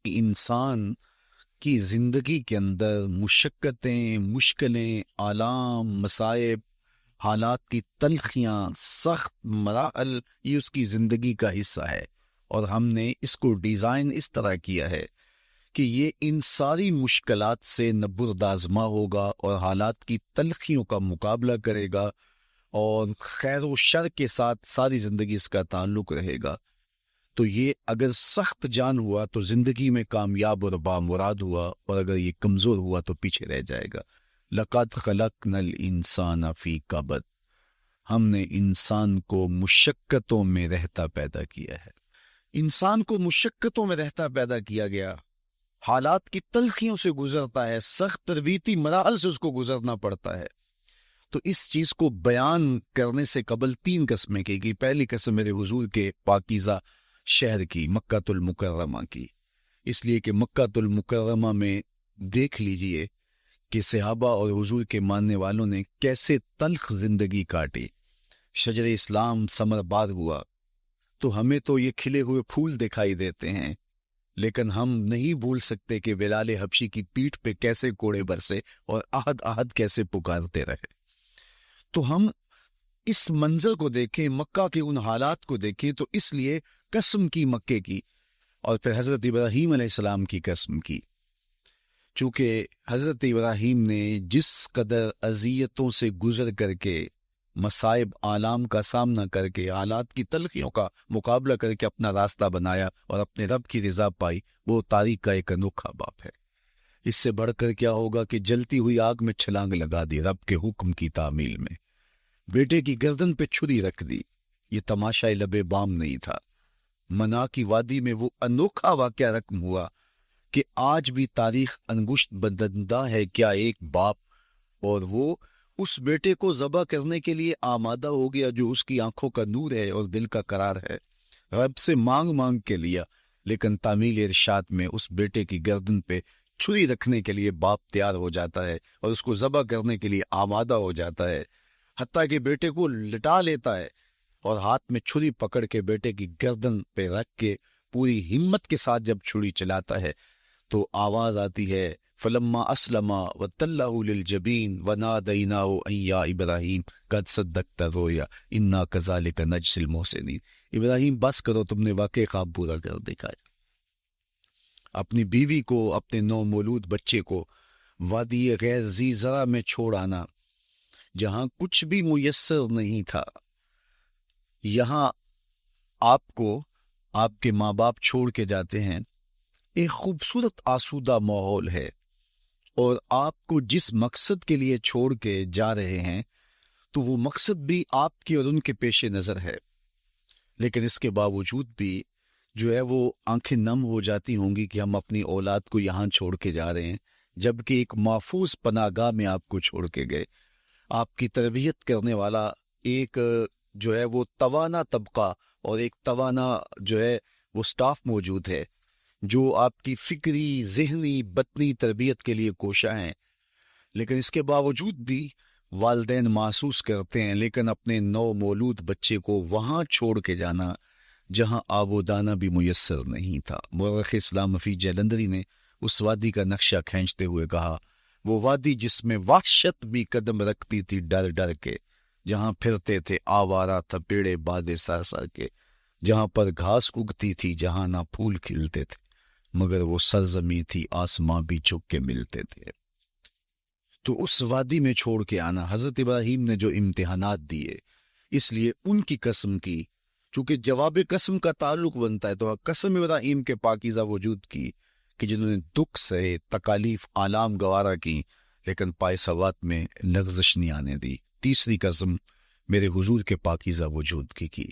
انسان کی زندگی کے اندر مشقتیں، مشکلیں، آلام، مصائب، حالات کی تلخیاں، سخت مراحل، یہ اس کی زندگی کا حصہ ہے، اور ہم نے اس کو ڈیزائن اس طرح کیا ہے کہ یہ ان ساری مشکلات سے نہ بردآزما ہوگا اور حالات کی تلخیوں کا مقابلہ کرے گا، اور خیر و شر کے ساتھ ساری زندگی اس کا تعلق رہے گا۔ تو یہ اگر سخت جان ہوا تو زندگی میں کامیاب اور بامراد ہوا، اور اگر یہ کمزور ہوا تو پیچھے رہ جائے گا۔ لَقَدْ خَلَقْنَا الْإِنسَانَ فِي كَبَدٍ، ہم نے انسان کو مشقتوں میں رہتا پیدا کیا ہے۔ انسان کو مشقتوں میں رہتا پیدا کیا گیا، حالات کی تلخیوں سے گزرتا ہے، سخت تربیتی مراحل سے اس کو گزرنا پڑتا ہے۔ تو اس چیز کو بیان کرنے سے قبل 3 قسمیں کی گئی۔ پہلی قسم میرے حضور کے پاکیزہ شہر کی، مکہ المکرمہ کی، اس لیے کہ مکہ المکرمہ میں دیکھ لیجئے کہ صحابہ اور حضور کے ماننے والوں نے کیسے تلخ زندگی کاٹی۔ شجر اسلام ثمر بار ہوا تو ہمیں تو یہ کھلے ہوئے پھول دکھائی دیتے ہیں، لیکن ہم نہیں بھول سکتے کہ بلال حبشی کی پیٹھ پہ کیسے کوڑے برسے اور احد احد کیسے پکارتے رہے۔ تو ہم اس منظر کو دیکھیں، مکہ کے ان حالات کو دیکھیں، تو اس لیے قسم کی مکے کی، اور پھر حضرت ابراہیم علیہ السلام کی قسم کی، چونکہ حضرت ابراہیم نے جس قدر اذیتوں سے گزر کر کے، مصائب آلام کا سامنا کر کے، حالات کی تلخیوں کا مقابلہ کر کے اپنا راستہ بنایا اور اپنے رب کی رضا پائی، وہ تاریخ کا ایک انوکھا باپ ہے۔ اس سے بڑھ کر کیا ہوگا کہ جلتی ہوئی آگ میں چھلانگ لگا دی رب کے حکم کی تعمیل میں، بیٹے کی گردن پہ چھری رکھ دی۔ یہ تماشائی لبے بام نہیں تھا، منا کی وادی میں وہ انوکھا واقعہ رقم ہوا کہ آج بھی تاریخ انگشت بدندہ ہے کیا ایک باپ، اور وہ اس بیٹے کو ذبح کرنے کے لیے آمادہ ہو گیا جو اس کی آنکھوں کا نور ہے اور دل کا قرار ہے، رب سے مانگ مانگ کے لیا، لیکن تعمیل ارشاد میں اس بیٹے کی گردن پہ چھری رکھنے کے لیے باپ تیار ہو جاتا ہے اور اس کو ذبح کرنے کے لیے آمادہ ہو جاتا ہے، حتیٰ کہ بیٹے کو لٹا لیتا ہے اور ہاتھ میں چھری پکڑ کے بیٹے کی گردن پہ رکھ کے پوری ہمت کے ساتھ جب چھری چلاتا ہے تو آواز آتی ہے فلما اسلم وتلہ للجبین ونادیناہ ان یا ابراہیم قد صدقت الرؤیا انا کذالک نجزی المحسنین۔ ابراہیم بس کرو، تم نے واقعی خواب پورا کر دکھایا۔ اپنی بیوی کو، اپنے نو مولود بچے کو وادی غیر ذی زرع میں چھوڑ آنا، جہاں کچھ بھی میسر نہیں تھا۔ یہاں آپ کو آپ کے ماں باپ چھوڑ کے جاتے ہیں، ایک خوبصورت آسودہ ماحول ہے، اور آپ کو جس مقصد کے لیے چھوڑ کے جا رہے ہیں تو وہ مقصد بھی آپ کے اور ان کے پیش نظر ہے، لیکن اس کے باوجود بھی جو ہے وہ آنکھیں نم ہو جاتی ہوں گی کہ ہم اپنی اولاد کو یہاں چھوڑ کے جا رہے ہیں، جبکہ ایک محفوظ پناہ گاہ میں آپ کو چھوڑ کے گئے۔ آپ کی تربیت کرنے والا ایک جو ہے وہ توانا طبقہ اور ایک توانا جو ہے وہ سٹاف موجود ہے جو آپ کی فکری، ذہنی، بطنی تربیت کے لیے کوشاں ہیں، لیکن اس کے باوجود بھی والدین محسوس کرتے ہیں، لیکن اپنے نو مولود بچے کو وہاں چھوڑ کے جانا جہاں آب و دانہ بھی میسر نہیں تھا۔ مورخ اسلام مفید جلندری نے اس وادی کا نقشہ کھینچتے ہوئے کہا، وہ وادی جس میں وحشت بھی قدم رکھتی تھی ڈر ڈر کے، جہاں پھرتے تھے آوارہ تھپیڑے بادے سر سر کے، جہاں پر گھاس اگتی تھی، جہاں نہ پھول کھلتے تھے، مگر وہ سرزمین تھی آسماں بھی جھک کے ملتے تھے۔ تو اس وادی میں چھوڑ کے آنا، حضرت ابراہیم نے جو امتحانات دیے، اس لیے ان کی قسم کی، چونکہ جواب قسم کا تعلق بنتا ہے، تو قسم ابراہیم کے پاکیزہ وجود کی کہ جنہوں نے دکھ سہے، تکالیف، آلام گوارا کی، لیکن پائے سوات میں لغزش نہیں آنے دی۔ تیسری قسم میرے حضور کے پاکیزہ وجود کی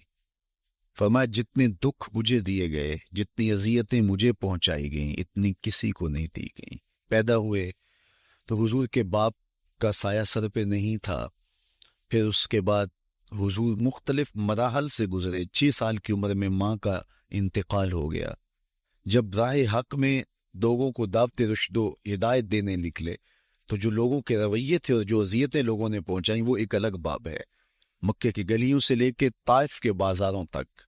فرمایا جتنے دکھ مجھے دیے گئے، جتنی اذیتیں مجھے پہنچائی گئیں، اتنی کسی کو نہیں دی گئیں۔ پیدا ہوئے تو حضور کے باپ کا سایہ سر پہ نہیں تھا، پھر اس کے بعد حضور مختلف مراحل سے گزرے۔ 6 سال کی عمر میں ماں کا انتقال ہو گیا۔ جب راہ حق میں لوگوں کو دعوت رشد و ہدایت دینے نکلے تو جو لوگوں کے رویے تھے اور جو اذیتیں لوگوں نے پہنچائیں وہ ایک الگ باب ہے۔ مکے کی گلیوں سے لے کے طائف کے بازاروں تک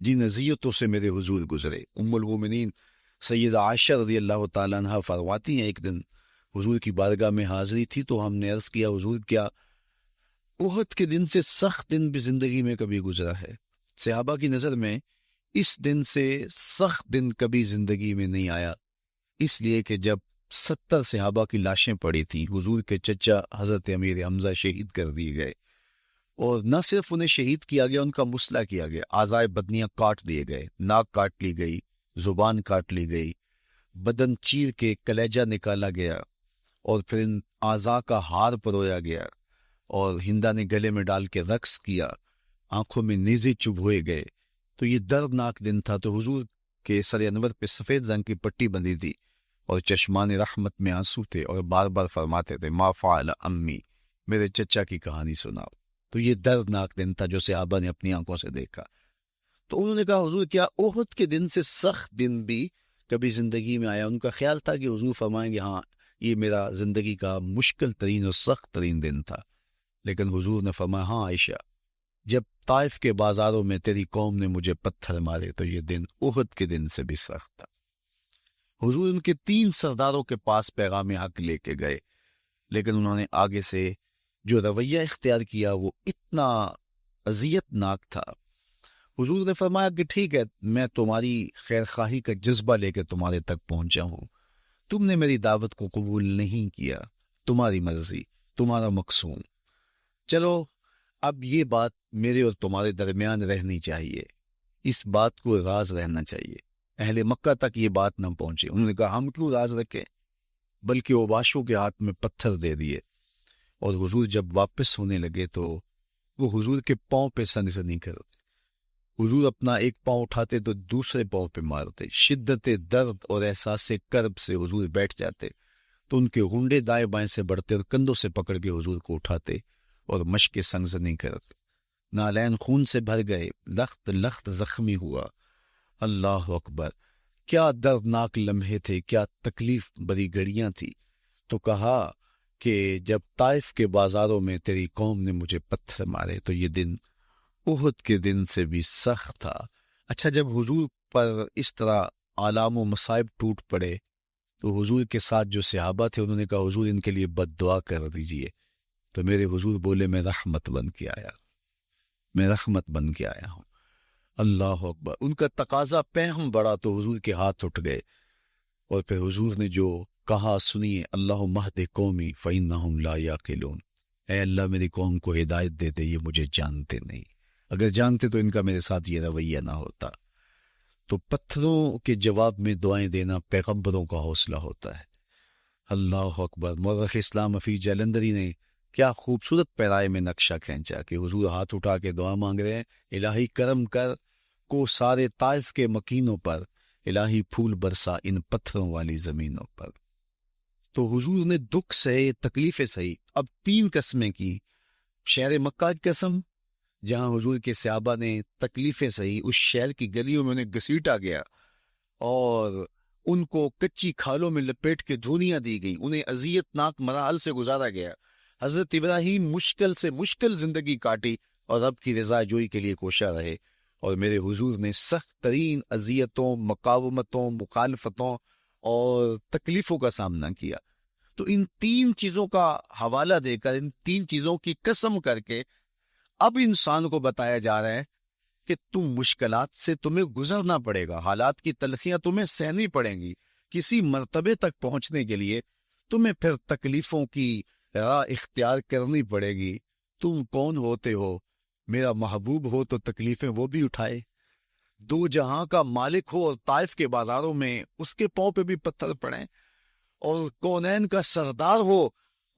جن اذیتوں سے میرے حضور گزرے، ام المومنین سیدہ عائشہ رضی اللہ تعالیٰ عنہ فرماتی ہیں ایک دن حضور کی بارگاہ میں حاضری تھی تو ہم نے عرض کیا حضور کیا احد کے دن سے سخت دن بھی زندگی میں کبھی گزرا ہے؟ صحابہ کی نظر میں اس دن سے سخت دن کبھی زندگی میں نہیں آیا، اس لیے کہ جب 70 صحابہ کی لاشیں پڑی تھیں، حضور کے چچا حضرت امیر حمزہ شہید کر دیے گئے، اور نہ صرف انہیں شہید کیا گیا، ان کا مسئلہ کیا گیا، اعضائے بدنیاں کاٹ دیے گئے، ناک کاٹ لی گئی، زبان کاٹ لی گئی، بدن چیر کے کلیجہ نکالا گیا، اور پھر ان اعضاء کا ہار پرویا گیا، اور ہندا نے گلے میں ڈال کے رقص کیا، آنکھوں میں نیزے چبھ ہوئے گئے۔ تو یہ دردناک دن تھا، تو حضور کے سر انور پہ سفید رنگ کی پٹی بندھی تھی اور چشمان رحمت میں آنسو تھے، اور بار بار فرماتے تھے ما فعل امی، میرے چچا کی کہانی سناؤ۔ تو یہ دردناک دن تھا جو صحابہ نے اپنی آنکھوں سے دیکھا۔ تو انہوں نے کہا حضور کیا احد کے دن سے سخت دن بھی کبھی زندگی میں آیا؟ ان کا خیال تھا کہ حضور فرمائیں گے ہاں یہ میرا زندگی کا مشکل ترین اور سخت ترین دن تھا، لیکن حضور نے فرمایا ہاں عائشہ، جب طائف کے بازاروں میں تیری قوم نے مجھے پتھر مارے تو یہ دن احد کے دن سے بھی سخت تھا۔ حضور ان کے 3 سرداروں کے پاس پیغام حق لے کے گئے، لیکن انہوں نے آگے سے جو رویہ اختیار کیا وہ اتنا اذیت ناک تھا۔ حضور نے فرمایا کہ ٹھیک ہے، میں تمہاری خیر خواہی کا جذبہ لے کے تمہارے تک پہنچا ہوں، تم نے میری دعوت کو قبول نہیں کیا، تمہاری مرضی، تمہارا مقصود، چلو اب یہ بات میرے اور تمہارے درمیان رہنی چاہیے، اس بات کو راز رہنا چاہیے، اہل مکہ تک یہ بات نہ پہنچے۔ انہوں نے کہا ہم کیوں راز رکھیں، بلکہ اوباشوں کے ہاتھ میں پتھر دے دیے، اور حضور جب واپس ہونے لگے تو وہ حضور کے پاؤں پہ سنسنی کرتے، حضور اپنا ایک پاؤں اٹھاتے تو دوسرے پاؤں پہ مارتے، شدت درد اور احساس کرب سے حضور بیٹھ جاتے تو ان کے غنڈے دائیں بائیں سے بڑھتے اور کندھوں سے پکڑ کے حضور کو اٹھاتے اور مشق سنسنی کرتے، نالین خون سے بھر گئے، لخت لخت زخمی ہوا۔ اللہ اکبر، کیا دردناک لمحے تھے، کیا تکلیف بری گھڑیاں تھی۔ تو کہا کہ جب طائف کے بازاروں میں تیری قوم نے مجھے پتھر مارے تو یہ دن احد کے دن سے بھی سخت تھا۔ اچھا، جب حضور پر اس طرح آلام و مصائب ٹوٹ پڑے تو حضور کے ساتھ جو صحابہ تھے انہوں نے کہا حضور ان کے لیے بد دعا کر دیجئے، تو میرے حضور بولے میں رحمت بن کے آیا، میں رحمت بن کے آیا ہوں۔ اللہ اکبر، ان کا تقاضا پہم بڑا تو حضور کے ہاتھ اٹھ گئے، اور پھر حضور نے جو کہا سنیے، اللہ مہد قومی فإنہم لا یعقلون، اے اللہ میری قوم کو ہدایت دے دے، یہ مجھے جانتے نہیں، اگر جانتے تو ان کا میرے ساتھ یہ رویہ نہ ہوتا۔ تو پتھروں کے جواب میں دعائیں دینا پیغمبروں کا حوصلہ ہوتا ہے۔ اللہ اکبر، مورخ اسلام حفیظ جلندری نے کیا خوبصورت پیرائے میں نقشہ کھینچا کہ حضور ہاتھ اٹھا کے دعا مانگ رہے ہیں، الہی کرم کر کو سارے طائف کے مکینوں پر، الہی پھول برسا ان پتھروں والی زمینوں پر۔ تو حضور نے دکھ سہے، تکلیفیں سہی، اب 3 قسمیں کی، شہر مکہ کی قسم جہاں حضور کے صحابہ نے تکلیفیں سہی، اس شہر کی گلیوں میں انہیں گھسیٹا گیا اور ان کو کچی کھالوں میں لپیٹ کے دھونیاں دی گئی، انہیں اذیت ناک مراحل سے گزارا گیا۔ حضرت ابراہیم مشکل سے مشکل زندگی کاٹی اور رب کی رضا جوئی کے لیے کوشاں رہے، اور میرے حضور نے سخت ترین اذیتوں، مقاومتوں، مخالفتوں اور تکلیفوں کا سامنا کیا۔ تو ان 3 چیزوں کا حوالہ دے کر، ان 3 چیزوں کی قسم کر کے اب انسان کو بتایا جا رہا ہے کہ تم مشکلات سے تمہیں گزرنا پڑے گا، حالات کی تلخیاں تمہیں سہنی پڑیں گی، کسی مرتبے تک پہنچنے کے لیے تمہیں پھر تکلیفوں کی راہ اختیار کرنی پڑے گی۔ تم کون ہوتے ہو؟ میرا محبوب ہو تو تکلیفیں وہ بھی اٹھائے، 2 جہاں کا مالک ہو اور طائف کے بازاروں میں اس کے پاؤں پہ بھی پتھر پڑیں، اور کونین کا سردار ہو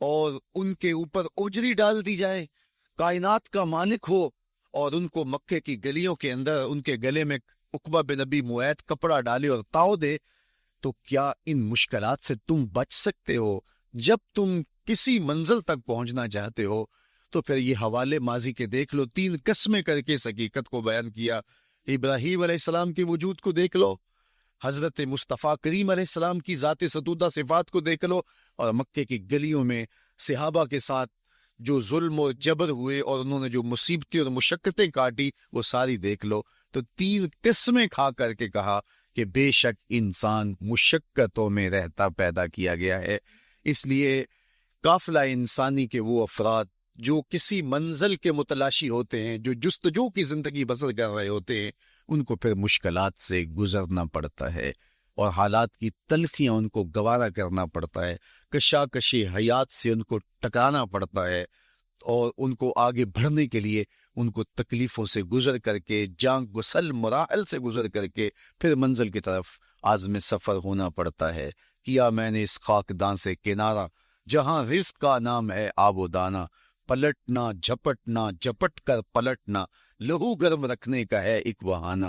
اور ان کے اوپر اجری ڈال دی جائے، کائنات کا مالک ہو اور ان کو مکے کی گلیوں کے اندر ان کے گلے میں عقبہ بن نبی معیط کپڑا ڈالے اور تاؤ دے، تو کیا ان مشکلات سے تم بچ سکتے ہو؟ جب تم کسی منزل تک پہنچنا چاہتے ہو تو پھر یہ حوالے ماضی کے دیکھ لو، 3 قسمیں کر کے اس حقیقت کو بیان کیا۔ ابراہیم علیہ السلام کے وجود کو دیکھ لو، حضرت مصطفیٰ کریم علیہ السلام کی ذات ستودہ صفات کو دیکھ لو، اور مکے کی گلیوں میں صحابہ کے ساتھ جو ظلم و جبر ہوئے اور انہوں نے جو مصیبتیں اور مشقتیں کاٹی وہ ساری دیکھ لو۔ تو 3 قسمیں کھا کر کے کہا کہ بے شک انسان مشقتوں میں رہتا پیدا کیا گیا ہے. اس لیے قافلہ انسانی کے وہ افراد جو کسی منزل کے متلاشی ہوتے ہیں، جو جستجو کی زندگی بسر کر رہے ہوتے ہیں، ان کو پھر مشکلات سے گزرنا پڑتا ہے اور حالات کی تلخیاں ان کو گوارا کرنا پڑتا ہے، کشاکشی حیات سے ان کو ٹکرانا پڑتا ہے، اور ان کو آگے بڑھنے کے لیے ان کو تکلیفوں سے گزر کر کے، جان گسل مراحل سے گزر کر کے پھر منزل کی طرف عازم سفر ہونا پڑتا ہے. کیا میں نے اس خاکدان سے کنارہ، جہاں رزق کا نام ہے آب و دانا، پلٹنا جھپٹنا جھپٹ کر پلٹنا، لہو گرم رکھنے کا ہے ایک بہانہ.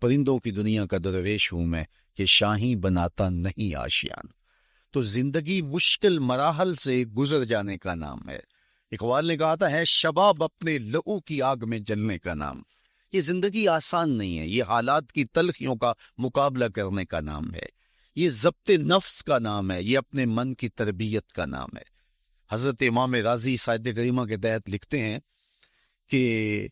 پرندوں کی دنیا کا درویش ہوں میں، کہ شاہی بناتا نہیں آشیان. تو زندگی مشکل مراحل سے گزر جانے کا نام ہے. اقبال نے کہا تھا ہے شباب اپنے لہو کی آگ میں جلنے کا نام. یہ زندگی آسان نہیں ہے، یہ حالات کی تلخیوں کا مقابلہ کرنے کا نام ہے، یہ ضبط نفس کا نام ہے، یہ اپنے من کی تربیت کا نام ہے. حضرت امام راضی سائد کریمہ کے تحت لکھتے ہیں کہ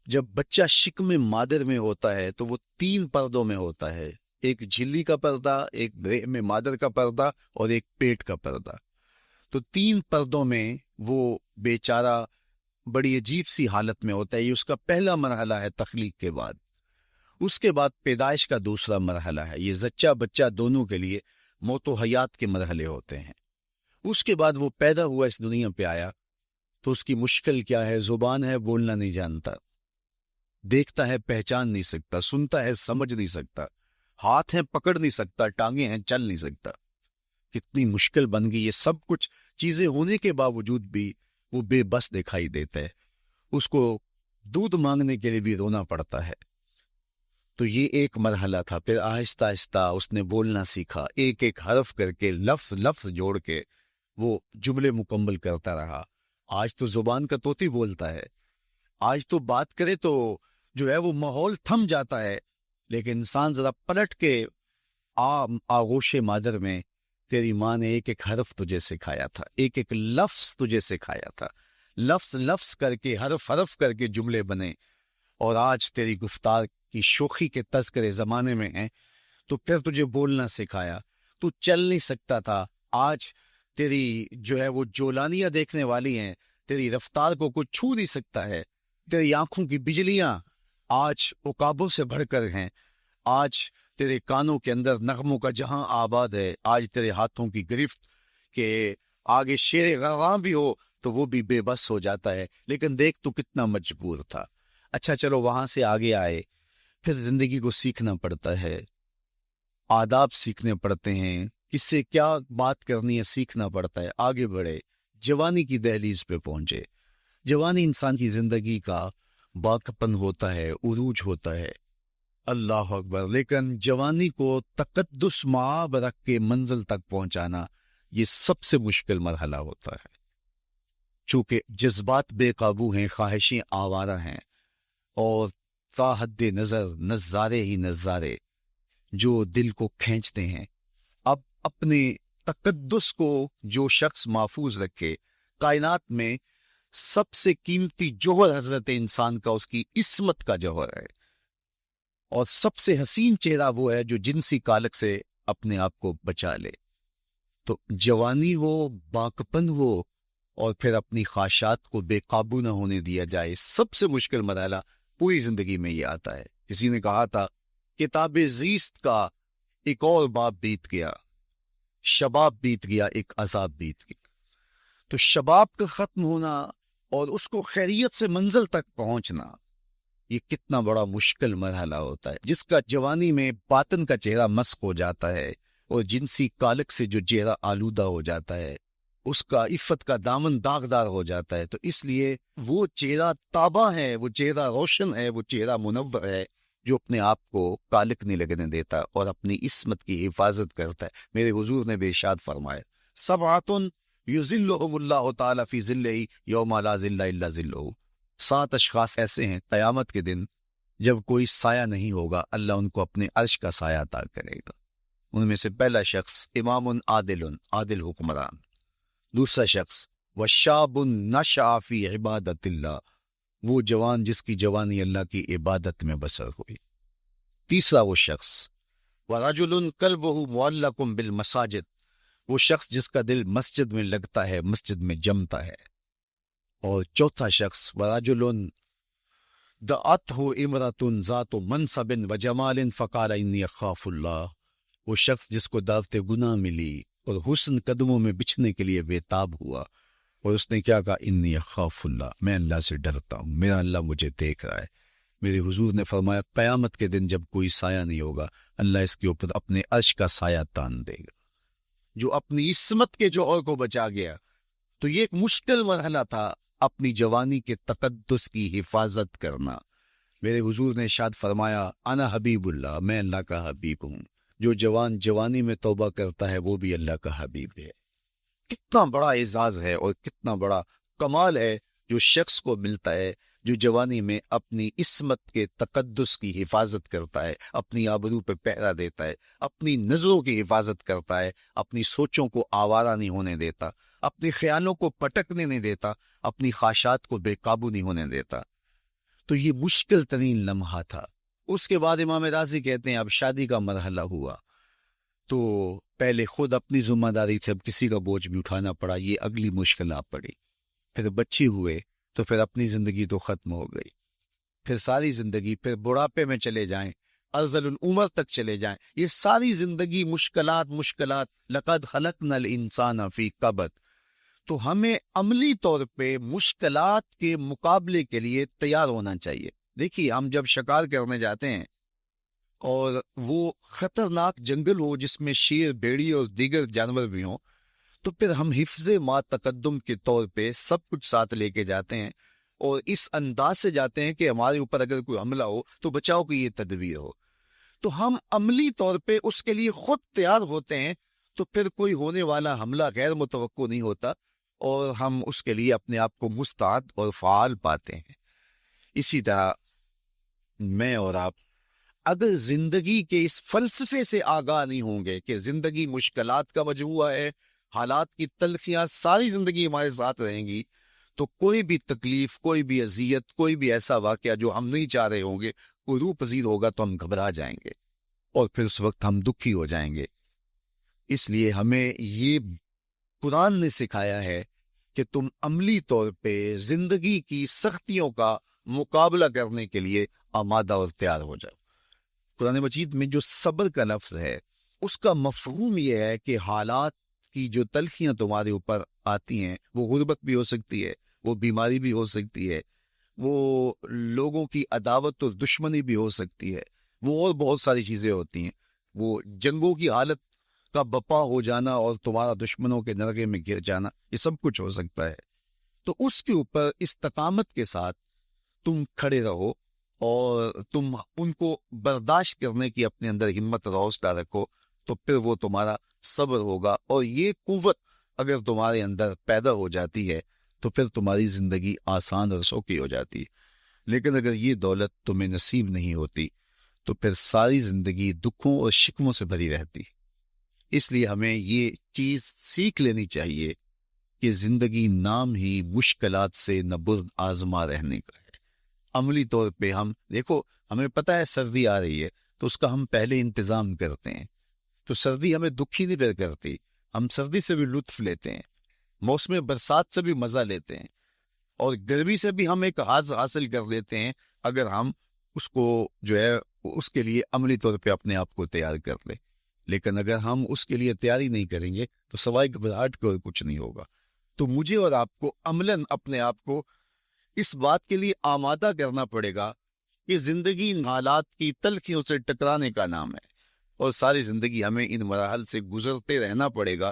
جب بچہ شکم مادر میں ہوتا ہے تو وہ 3 پردوں میں ہوتا ہے، ایک جھلی کا پردہ، ایک رحم مادر کا پردہ اور ایک پیٹ کا پردہ. تو 3 پردوں میں وہ بیچارہ بڑی عجیب سی حالت میں ہوتا ہے. یہ اس کا پہلا مرحلہ ہے تخلیق کے بعد. اس کے بعد پیدائش کا دوسرا مرحلہ ہے. یہ زچہ بچہ دونوں کے لیے موت و حیات کے مرحلے ہوتے ہیں. اس کے بعد وہ پیدا ہوا، اس دنیا پہ آیا، تو اس کی مشکل کیا ہے؟ زبان ہے، بولنا نہیں جانتا، دیکھتا ہے پہچان نہیں سکتا، سنتا ہے سمجھ نہیں سکتا، ہاتھ ہیں پکڑ نہیں سکتا، ٹانگیں ہیں چل نہیں سکتا. کتنی مشکل بن گئی. یہ سب کچھ چیزیں ہونے کے باوجود بھی وہ بے بس دکھائی دیتا ہے. اس کو دودھ مانگنے کے لیے بھی رونا پڑتا ہے. تو یہ ایک مرحلہ تھا. پھر آہستہ آہستہ اس نے بولنا سیکھا، ایک ایک حرف کر کے، لفظ لفظ جوڑ کے وہ جملے مکمل کرتا رہا. آج تو زبان کا طوطی بولتا ہے، آج تو بات کرے تو جو ہے وہ ماحول تھم جاتا ہے. لیکن انسان ذرا پلٹ کے آغوش مادر میں تیری ماں نے ایک ایک حرف تجھے سکھایا تھا، ایک ایک لفظ تجھے سکھایا تھا، لفظ لفظ کر کے، حرف حرف کر کے جملے بنے. اور آج تیری گفتار کی شوخی کے تذکرے زمانے میں ہیں، تو پھر تجھے بولنا سکھایا. تو چل نہیں سکتا تھا، آج تیری جو ہے وہ جولانیاں دیکھنے والی ہیں، تیری رفتار کو کوئی چھو نہیں سکتا ہے. تیری آنکھوں کی بجلیاں آج عقابوں سے بڑھ کر ہیں. آج تیرے کانوں کے اندر نغموں کا جہاں آباد ہے. آج تیرے ہاتھوں کی گرفت کہ آگے شیر غرغاں بھی ہو تو وہ بھی بے بس ہو جاتا ہے. لیکن دیکھ تو کتنا مجبور تھا. اچھا چلو وہاں سے آگے آئے، پھر زندگی کو سیکھنا پڑتا ہے، آداب سیکھنے پڑتے ہیں، کس سے کیا بات کرنی ہے سیکھنا پڑتا ہے. آگے بڑھے، جوانی کی دہلیز پہ پہنچے. جوانی انسان کی زندگی کا باقپن ہوتا ہے، عروج ہوتا ہے. اللہ اکبر. لیکن جوانی کو تقدس معاب رکھ کے منزل تک پہنچانا یہ سب سے مشکل مرحلہ ہوتا ہے. چونکہ جذبات بے قابو ہیں، خواہشیں آوارہ ہیں، اور تا حد نظر نظارے ہی نظارے جو دل کو کھینچتے ہیں. اب اپنے تقدس کو جو شخص محفوظ رکھے، کائنات میں سب سے قیمتی جوہر حضرت انسان کا اس کی عصمت کا جوہر ہے. اور سب سے حسین چہرہ وہ ہے جو جنسی کالک سے اپنے آپ کو بچا لے. تو جوانی ہو، باقپن ہو، اور پھر اپنی خواہشات کو بے قابو نہ ہونے دیا جائے. سب سے مشکل مرحلہ پوری زندگی میں یہ آتا ہے. کسی نے کہا تھا کتاب زیست کا ایک اور باب بیت گیا، شباب بیت گیا، ایک عذاب بیت گیا. تو شباب کا ختم ہونا اور اس کو خیریت سے منزل تک پہنچنا، یہ کتنا بڑا مشکل مرحلہ ہوتا ہے. جس کا جوانی میں باطن کا چہرہ مسخ ہو جاتا ہے اور جنسی کالک سے جو چہرہ آلودہ ہو جاتا ہے، اس کا عفت کا دامن داغدار ہو جاتا ہے. تو اس لیے وہ چہرہ تابہ ہے، وہ چہرہ روشن ہے، وہ چہرہ منور ہے جو اپنے آپ کو کالک نہیں لگنے دیتا اور اپنی عصمت کی حفاظت کرتا ہے. میرے حضور نے بے ارشاد فرمایا، سبعۃ یظلھم اللہ تعالی فی ظلہ یوم لا ظل الا ظلہ. 7 اشخاص ایسے ہیں قیامت کے دن جب کوئی سایہ نہیں ہوگا، اللہ ان کو اپنے عرش کا سایہ عطا کرے گا. ان میں سے پہلا شخص امام عادل حکمران. دوسرا شخص وشاب نشأ فی عبادت اللہ، وہ جوان جس کی جوانی اللہ کی عبادت میں بسر ہوئی. تیسرا وہ شخص وَرَجُلٌ قَلْبُهُ مُعَلَّقٌ بِالْمَسَاجِدِ، وہ شخص جس کا دل مسجد میں لگتا ہے، مسجد میں جمتا ہے۔ اور چوتھا شخص وَرَجُلٌ دَعَتْهُ امْرَأَةٌ ذَاتُ مَنْصَبٍ وَجَمَالٍ فَقَالَ إِنِّي أَخَافُ اللَّهَ، وہ شخص جس کو دعوت گناہ ملی اور حسن قدموں میں بچھنے کے لیے بےتاب ہوا، اور اس نے کیا کہا، انی اخاف اللہ، میں اللہ سے ڈرتا ہوں، میرا اللہ مجھے دیکھ رہا ہے۔ میرے حضور نے فرمایا قیامت کے دن جب کوئی سایہ نہیں ہوگا، اللہ اس کے اوپر اپنے عرش کا سایہ تان دے گا۔ جو اپنی عصمت کے جوہر کو بچا گیا، تو یہ ایک مشکل مرحلہ تھا، اپنی جوانی کے تقدس کی حفاظت کرنا۔ میرے حضور نے ارشاد فرمایا انا حبیب اللہ، میں اللہ کا حبیب ہوں۔ جو جوان جوانی میں توبہ کرتا ہے وہ بھی اللہ کا حبیب ہے۔ کتنا بڑا اعزاز ہے اور کتنا بڑا کمال ہے جو شخص کو ملتا ہے جو جوانی میں اپنی عصمت کے تقدس کی حفاظت کرتا ہے، اپنی آبرو پہ پہرا دیتا ہے، اپنی نظروں کی حفاظت کرتا ہے، اپنی سوچوں کو آوارہ نہیں ہونے دیتا، اپنے خیالوں کو پٹکنے نہیں دیتا، اپنی خواہشات کو بے قابو نہیں ہونے دیتا۔ تو یہ مشکل ترین لمحہ تھا۔ اس کے بعد امام راضی کہتے ہیں اب شادی کا مرحلہ ہوا، تو پہلے خود اپنی ذمہ داری تھی، اب کسی کا بوجھ بھی اٹھانا پڑا، یہ اگلی مشکل آ پڑی۔ پھر بچی ہوئے تو پھر اپنی زندگی تو ختم ہو گئی، پھر ساری زندگی، پھر بڑھاپے میں چلے جائیں، ارذل العمر تک چلے جائیں، یہ ساری زندگی مشکلات مشکلات۔ لقد خلقنا الانسان فی کبد، تو ہمیں عملی طور پہ مشکلات کے مقابلے کے لیے تیار ہونا چاہیے۔ دیکھیے ہم جب شکار کرنے جاتے ہیں اور وہ خطرناک جنگل ہو جس میں شیر، بھیڑی اور دیگر جانور بھی ہوں، تو پھر ہم حفظ ما تقدم کے طور پہ سب کچھ ساتھ لے کے جاتے ہیں، اور اس انداز سے جاتے ہیں کہ ہمارے اوپر اگر کوئی حملہ ہو تو بچاؤ کی یہ تدبیر ہو۔ تو ہم عملی طور پہ اس کے لیے خود تیار ہوتے ہیں، تو پھر کوئی ہونے والا حملہ غیر متوقع نہیں ہوتا، اور ہم اس کے لیے اپنے آپ کو مستعد اور فعال پاتے ہیں۔ اسی طرح میں اور آپ اگر زندگی کے اس فلسفے سے آگاہ نہیں ہوں گے کہ زندگی مشکلات کا مجموعہ ہے، حالات کی تلخیاں ساری زندگی ہمارے ساتھ رہیں گی، تو کوئی بھی تکلیف، کوئی بھی اذیت، کوئی بھی ایسا واقعہ جو ہم نہیں چاہ رہے ہوں گے وہ روح پذیر ہوگا تو ہم گھبرا جائیں گے، اور پھر اس وقت ہم دکھی ہو جائیں گے۔ اس لیے ہمیں یہ قرآن نے سکھایا ہے کہ تم عملی طور پہ زندگی کی سختیوں کا مقابلہ کرنے کے لیے آمادہ اور تیار ہو جاؤ۔ قرآن مجید میں جو صبر کا لفظ ہے اس کا مفہوم یہ ہے کہ حالات کی جو تلخیاں تمہارے اوپر آتی ہیں، وہ غربت بھی ہو سکتی ہے، وہ بیماری بھی ہو سکتی ہے، وہ لوگوں کی عداوت اور دشمنی بھی ہو سکتی ہے، وہ اور بہت ساری چیزیں ہوتی ہیں، وہ جنگوں کی حالت کا بپا ہو جانا اور تمہارا دشمنوں کے نرغے میں گر جانا، یہ سب کچھ ہو سکتا ہے۔ تو اس کے اوپر استقامت کے ساتھ تم کھڑے رہو اور تم ان کو برداشت کرنے کی اپنے اندر ہمت اور حوصلہ رکھو، تو پھر وہ تمہارا صبر ہوگا، اور یہ قوت اگر تمہارے اندر پیدا ہو جاتی ہے تو پھر تمہاری زندگی آسان اور سوکھی ہو جاتی ہے۔ لیکن اگر یہ دولت تمہیں نصیب نہیں ہوتی تو پھر ساری زندگی دکھوں اور شکموں سے بھری رہتی۔ اس لیے ہمیں یہ چیز سیکھ لینی چاہیے کہ زندگی نام ہی مشکلات سے نبرد آزما رہنے کا ہے۔ عملی طور پہ ہم دیکھو، ہمیں پتہ ہے سردی آ رہی ہے تو اس کا ہم پہلے انتظام کرتے ہیں، تو سردی ہمیں دکھی نہیں پھر کرتی، ہم سردی سے بھی لطف لیتے ہیں، موسم برسات سے بھی مزہ لیتے ہیں، اور گرمی سے بھی ہم ایک حاص حاصل کر لیتے ہیں اگر ہم اس کو جو ہے اس کے لیے عملی طور پہ اپنے آپ کو تیار کر لیں۔ لیکن اگر ہم اس کے لیے تیاری نہیں کریں گے تو سوائے گھبراہٹ کے اور کچھ نہیں ہوگا۔ تو مجھے اور آپ کو عملاً اپنے آپ کو اس بات کے لیے آمادہ کرنا پڑے گا کہ زندگی ان حالات کی تلخیوں سے ٹکرانے کا نام ہے، اور ساری زندگی ہمیں ان مراحل سے گزرتے رہنا پڑے گا۔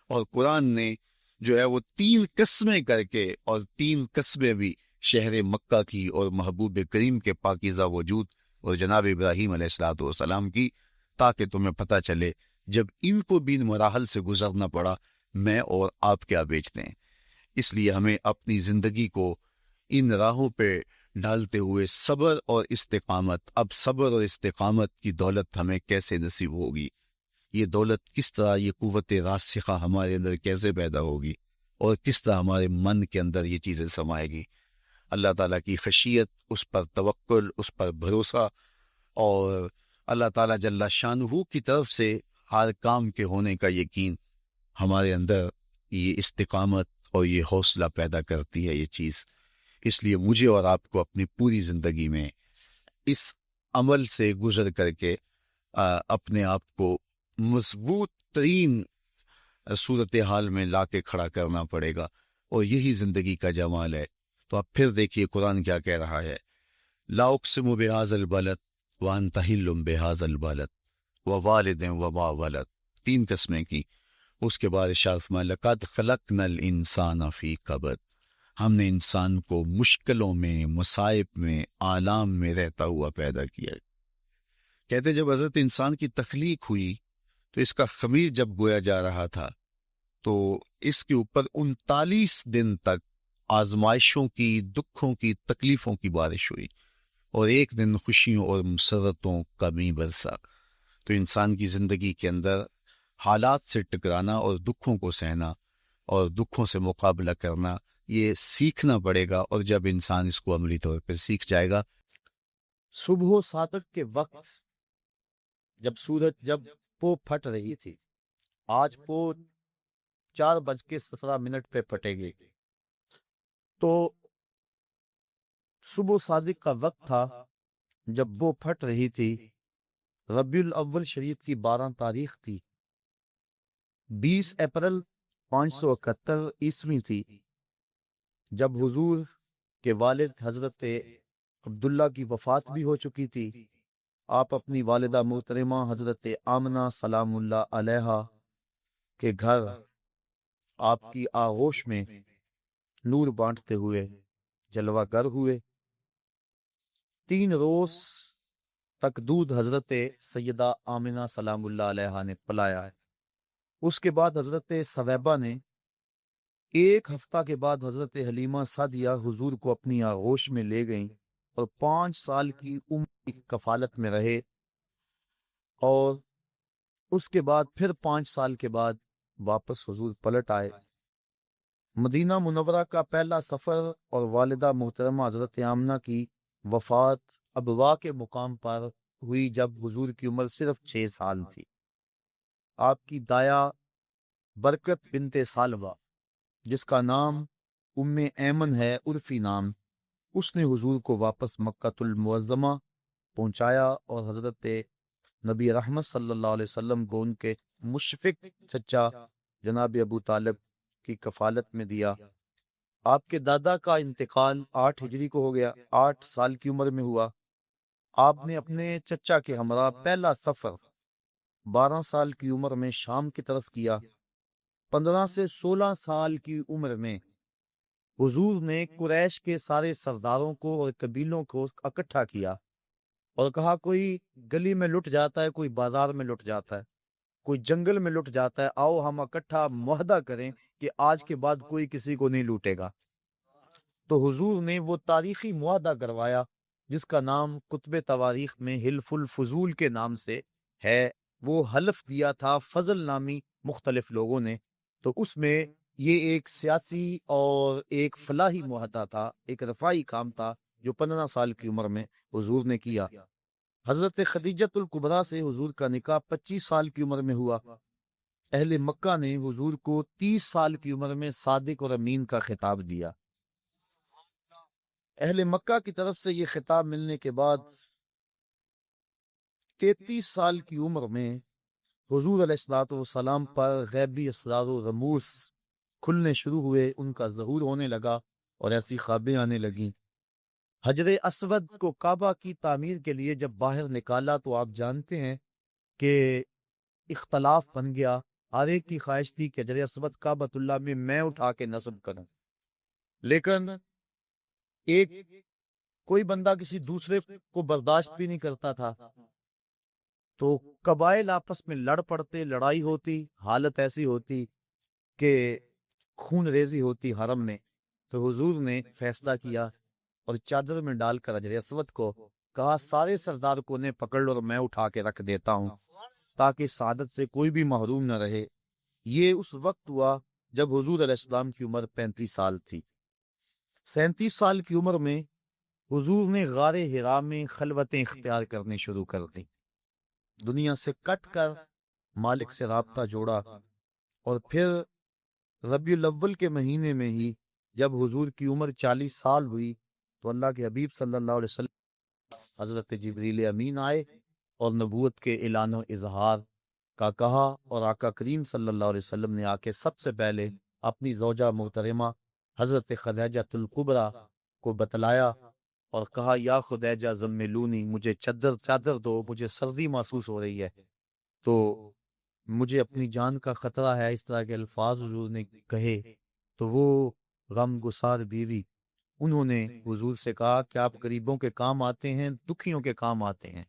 اور قرآن نے جو ہے وہ 3 قسمیں کر کے، اور 3 قسمیں بھی شہر مکہ کی اور محبوب کریم کے پاکیزہ وجود اور جناب ابراہیم علیہ الصلوۃ والسلام کی، تاکہ تمہیں پتہ چلے جب ان کو بھی ان مراحل سے گزرنا پڑا میں اور آپ کیا بیچتے ہیں۔ اس لیے ہمیں اپنی زندگی کو ان راہوں پہ ڈالتے ہوئے صبر اور استقامت، اب صبر اور استقامت کی دولت ہمیں کیسے نصیب ہوگی، یہ دولت کس طرح، یہ قوت راسخہ ہمارے اندر کیسے پیدا ہوگی، اور کس طرح ہمارے من کے اندر یہ چیزیں سمائے گی۔ اللہ تعالیٰ کی خشیت، اس پر توکل، اس پر بھروسہ، اور اللہ تعالیٰ جل شانہ کی طرف سے ہر کام کے ہونے کا یقین ہمارے اندر یہ استقامت اور یہ حوصلہ پیدا کرتی ہے یہ چیز. اس لیے مجھے اور آپ کو اپنی پوری زندگی میں اس عمل سے گزر کر کے اپنے آپ کو مضبوط ترین صورتحال میں لا کے کھڑا کرنا پڑے گا، اور یہی زندگی کا جمال ہے. تو اب پھر دیکھیے قرآن کیا کہہ رہا ہے. لا اقسم بهذا البلد وانت حل بهذا البلد ووالد وما ولد، 3 قسمیں کی. اس کے بعد ارشاد فرمایا لقد خلقنا الانسان فی کبد، ہم نے انسان کو مشکلوں میں، مصائب میں، آلام میں رہتا ہوا پیدا کیا. کہتے جب حضرت انسان کی تخلیق ہوئی تو اس کا خمیر جب گویا جا رہا تھا تو اس کے اوپر 39 دن تک آزمائشوں کی، دکھوں کی، تکلیفوں کی بارش ہوئی، اور ایک دن خوشیوں اور مسرتوں کا می برسا. تو انسان کی زندگی کے اندر حالات سے ٹکرانا اور دکھوں کو سہنا اور دکھوں سے مقابلہ کرنا یہ سیکھنا پڑے گا. اور جب انسان اس کو عملی طور پر سیکھ جائے گا، صبح و صادق کے وقت جب سورج جب پو پھٹ رہی تھی، آج پو 4:17 پہ پھٹے گی، تو صبح و صادق کا وقت تھا جب وہ پھٹ رہی تھی. ربیع الاول شریف کی 12 تاریخ تھی، 20 اپریل 571 عیسوی تھی، جب حضور کے والد حضرت عبداللہ کی وفات بھی ہو چکی تھی. آپ اپنی والدہ محترمہ حضرت آمنہ سلام اللہ علیہا کے گھر آپ کی آغوش میں نور بانٹتے ہوئے جلوہ گر ہوئے. 3 روز تک دودھ حضرت سیدہ آمنہ سلام اللہ علیہا نے پلایا ہے. اس کے بعد حضرت ثویبہ نے 1 ہفتہ کے بعد حضرت حلیمہ سعدیہ حضور کو اپنی آغوش میں لے گئیں اور 5 سال کی عمر کی کفالت میں رہے، اور اس کے بعد پھر 5 سال کے بعد واپس حضور پلٹ آئے. مدینہ منورہ کا پہلا سفر اور والدہ محترمہ حضرت آمنہ کی وفات ابوا کے مقام پر ہوئی جب حضور کی عمر صرف 6 سال تھی. آپ کی دایا برکت بنت سالبہ، جس کا نام ام ایمن ہے عرفی نام، اس نے حضور کو واپس مکہ المعظمہ پہنچایا اور حضرت نبی رحمت صلی اللہ علیہ وسلم کو ان کے مشفق چچا جناب ابو طالب کی کفالت میں دیا. آپ کے دادا کا انتقال 8 ہجری کو ہو گیا، 8 سال کی عمر میں ہوا. آپ نے اپنے چچا کے ہمراہ پہلا سفر 12 سال کی عمر میں شام کی طرف کیا. 15 سے 16 سال کی عمر میں حضور نے قریش کے سارے سرداروں کو اور قبیلوں کو اکٹھا کیا اور کہا کوئی گلی میں لٹ جاتا ہے، کوئی بازار میں لٹ جاتا ہے، کوئی جنگل میں لٹ جاتا ہے، آؤ ہم اکٹھا معاہدہ کریں کہ آج کے بعد کوئی کسی کو نہیں لوٹے گا. تو حضور نے وہ تاریخی معاہدہ کروایا جس کا نام کتب تواریخ میں حلف الفضول کے نام سے ہے. وہ حلف دیا تھا فضل نامی مختلف لوگوں نے، تو اس میں یہ ایک سیاسی اور ایک فلاحی معاہدہ تھا، ایک رفائی کام تھا جو 15 سال کی عمر میں حضور نے کیا. حضرت خدیجۃ الکبریٰ سے حضور کا نکاح 25 سال کی عمر میں ہوا. اہل مکہ نے حضور کو 30 سال کی عمر میں صادق اور امین کا خطاب دیا. اہل مکہ کی طرف سے یہ خطاب ملنے کے بعد 33 سال کی عمر میں حضور علیہ السلام پر غیبی اسرار و رموز کھلنے شروع ہوئے، ان کا ظہور ہونے لگا اور ایسی خوابیں آنے لگیں. حجر اسود کو کعبہ کی تعمیر کے لیے جب باہر نکالا تو آپ جانتے ہیں کہ اختلاف بن گیا. ہر ایک کی خواہش تھی کہ حجر اسود کعبۃ اللہ میں اٹھا کے نصب کروں، لیکن ایک کوئی بندہ کسی دوسرے کو برداشت بھی نہیں کرتا تھا. تو قبائل آپس میں لڑ پڑتے، لڑائی ہوتی، حالت ایسی ہوتی کہ خون ریزی ہوتی حرم میں. تو حضور نے فیصلہ کیا اور چادر میں ڈال کر حجر اسود کو کہا سارے سردار کو نے پکڑ لو اور میں اٹھا کے رکھ دیتا ہوں تاکہ سعادت سے کوئی بھی محروم نہ رہے. یہ اس وقت ہوا جب حضور علیہ السلام کی عمر 35 سال تھی. 37 سال کی عمر میں حضور نے غار حرا میں خلوتیں اختیار کرنے شروع کر دی. دنیا سے کٹ کر مالک سے رابطہ جوڑا، اور پھر ربیع الاول کے مہینے میں ہی جب حضور کی عمر 40 سال ہوئی تو اللہ کے حبیب صلی اللہ علیہ وسلم حضرت جبریل امین آئے اور نبوت کے اعلان و اظہار کا کہا، اور آقا کریم صلی اللہ علیہ وسلم نے آ کے سب سے پہلے اپنی زوجہ محترمہ حضرت خدیجہ الکبریٰ کو بتلایا اور کہا یا خدیجہ زملونی، مجھے چادر دو، مجھے سردی محسوس ہو رہی ہے، تو مجھے اپنی جان کا خطرہ ہے۔ اس طرح کے الفاظ حضور نے کہے تو وہ غم گسار بیوی انہوں نے حضور سے کہا کہ آپ غریبوں کے کام آتے ہیں، دکھیوں کے کام آتے ہیں،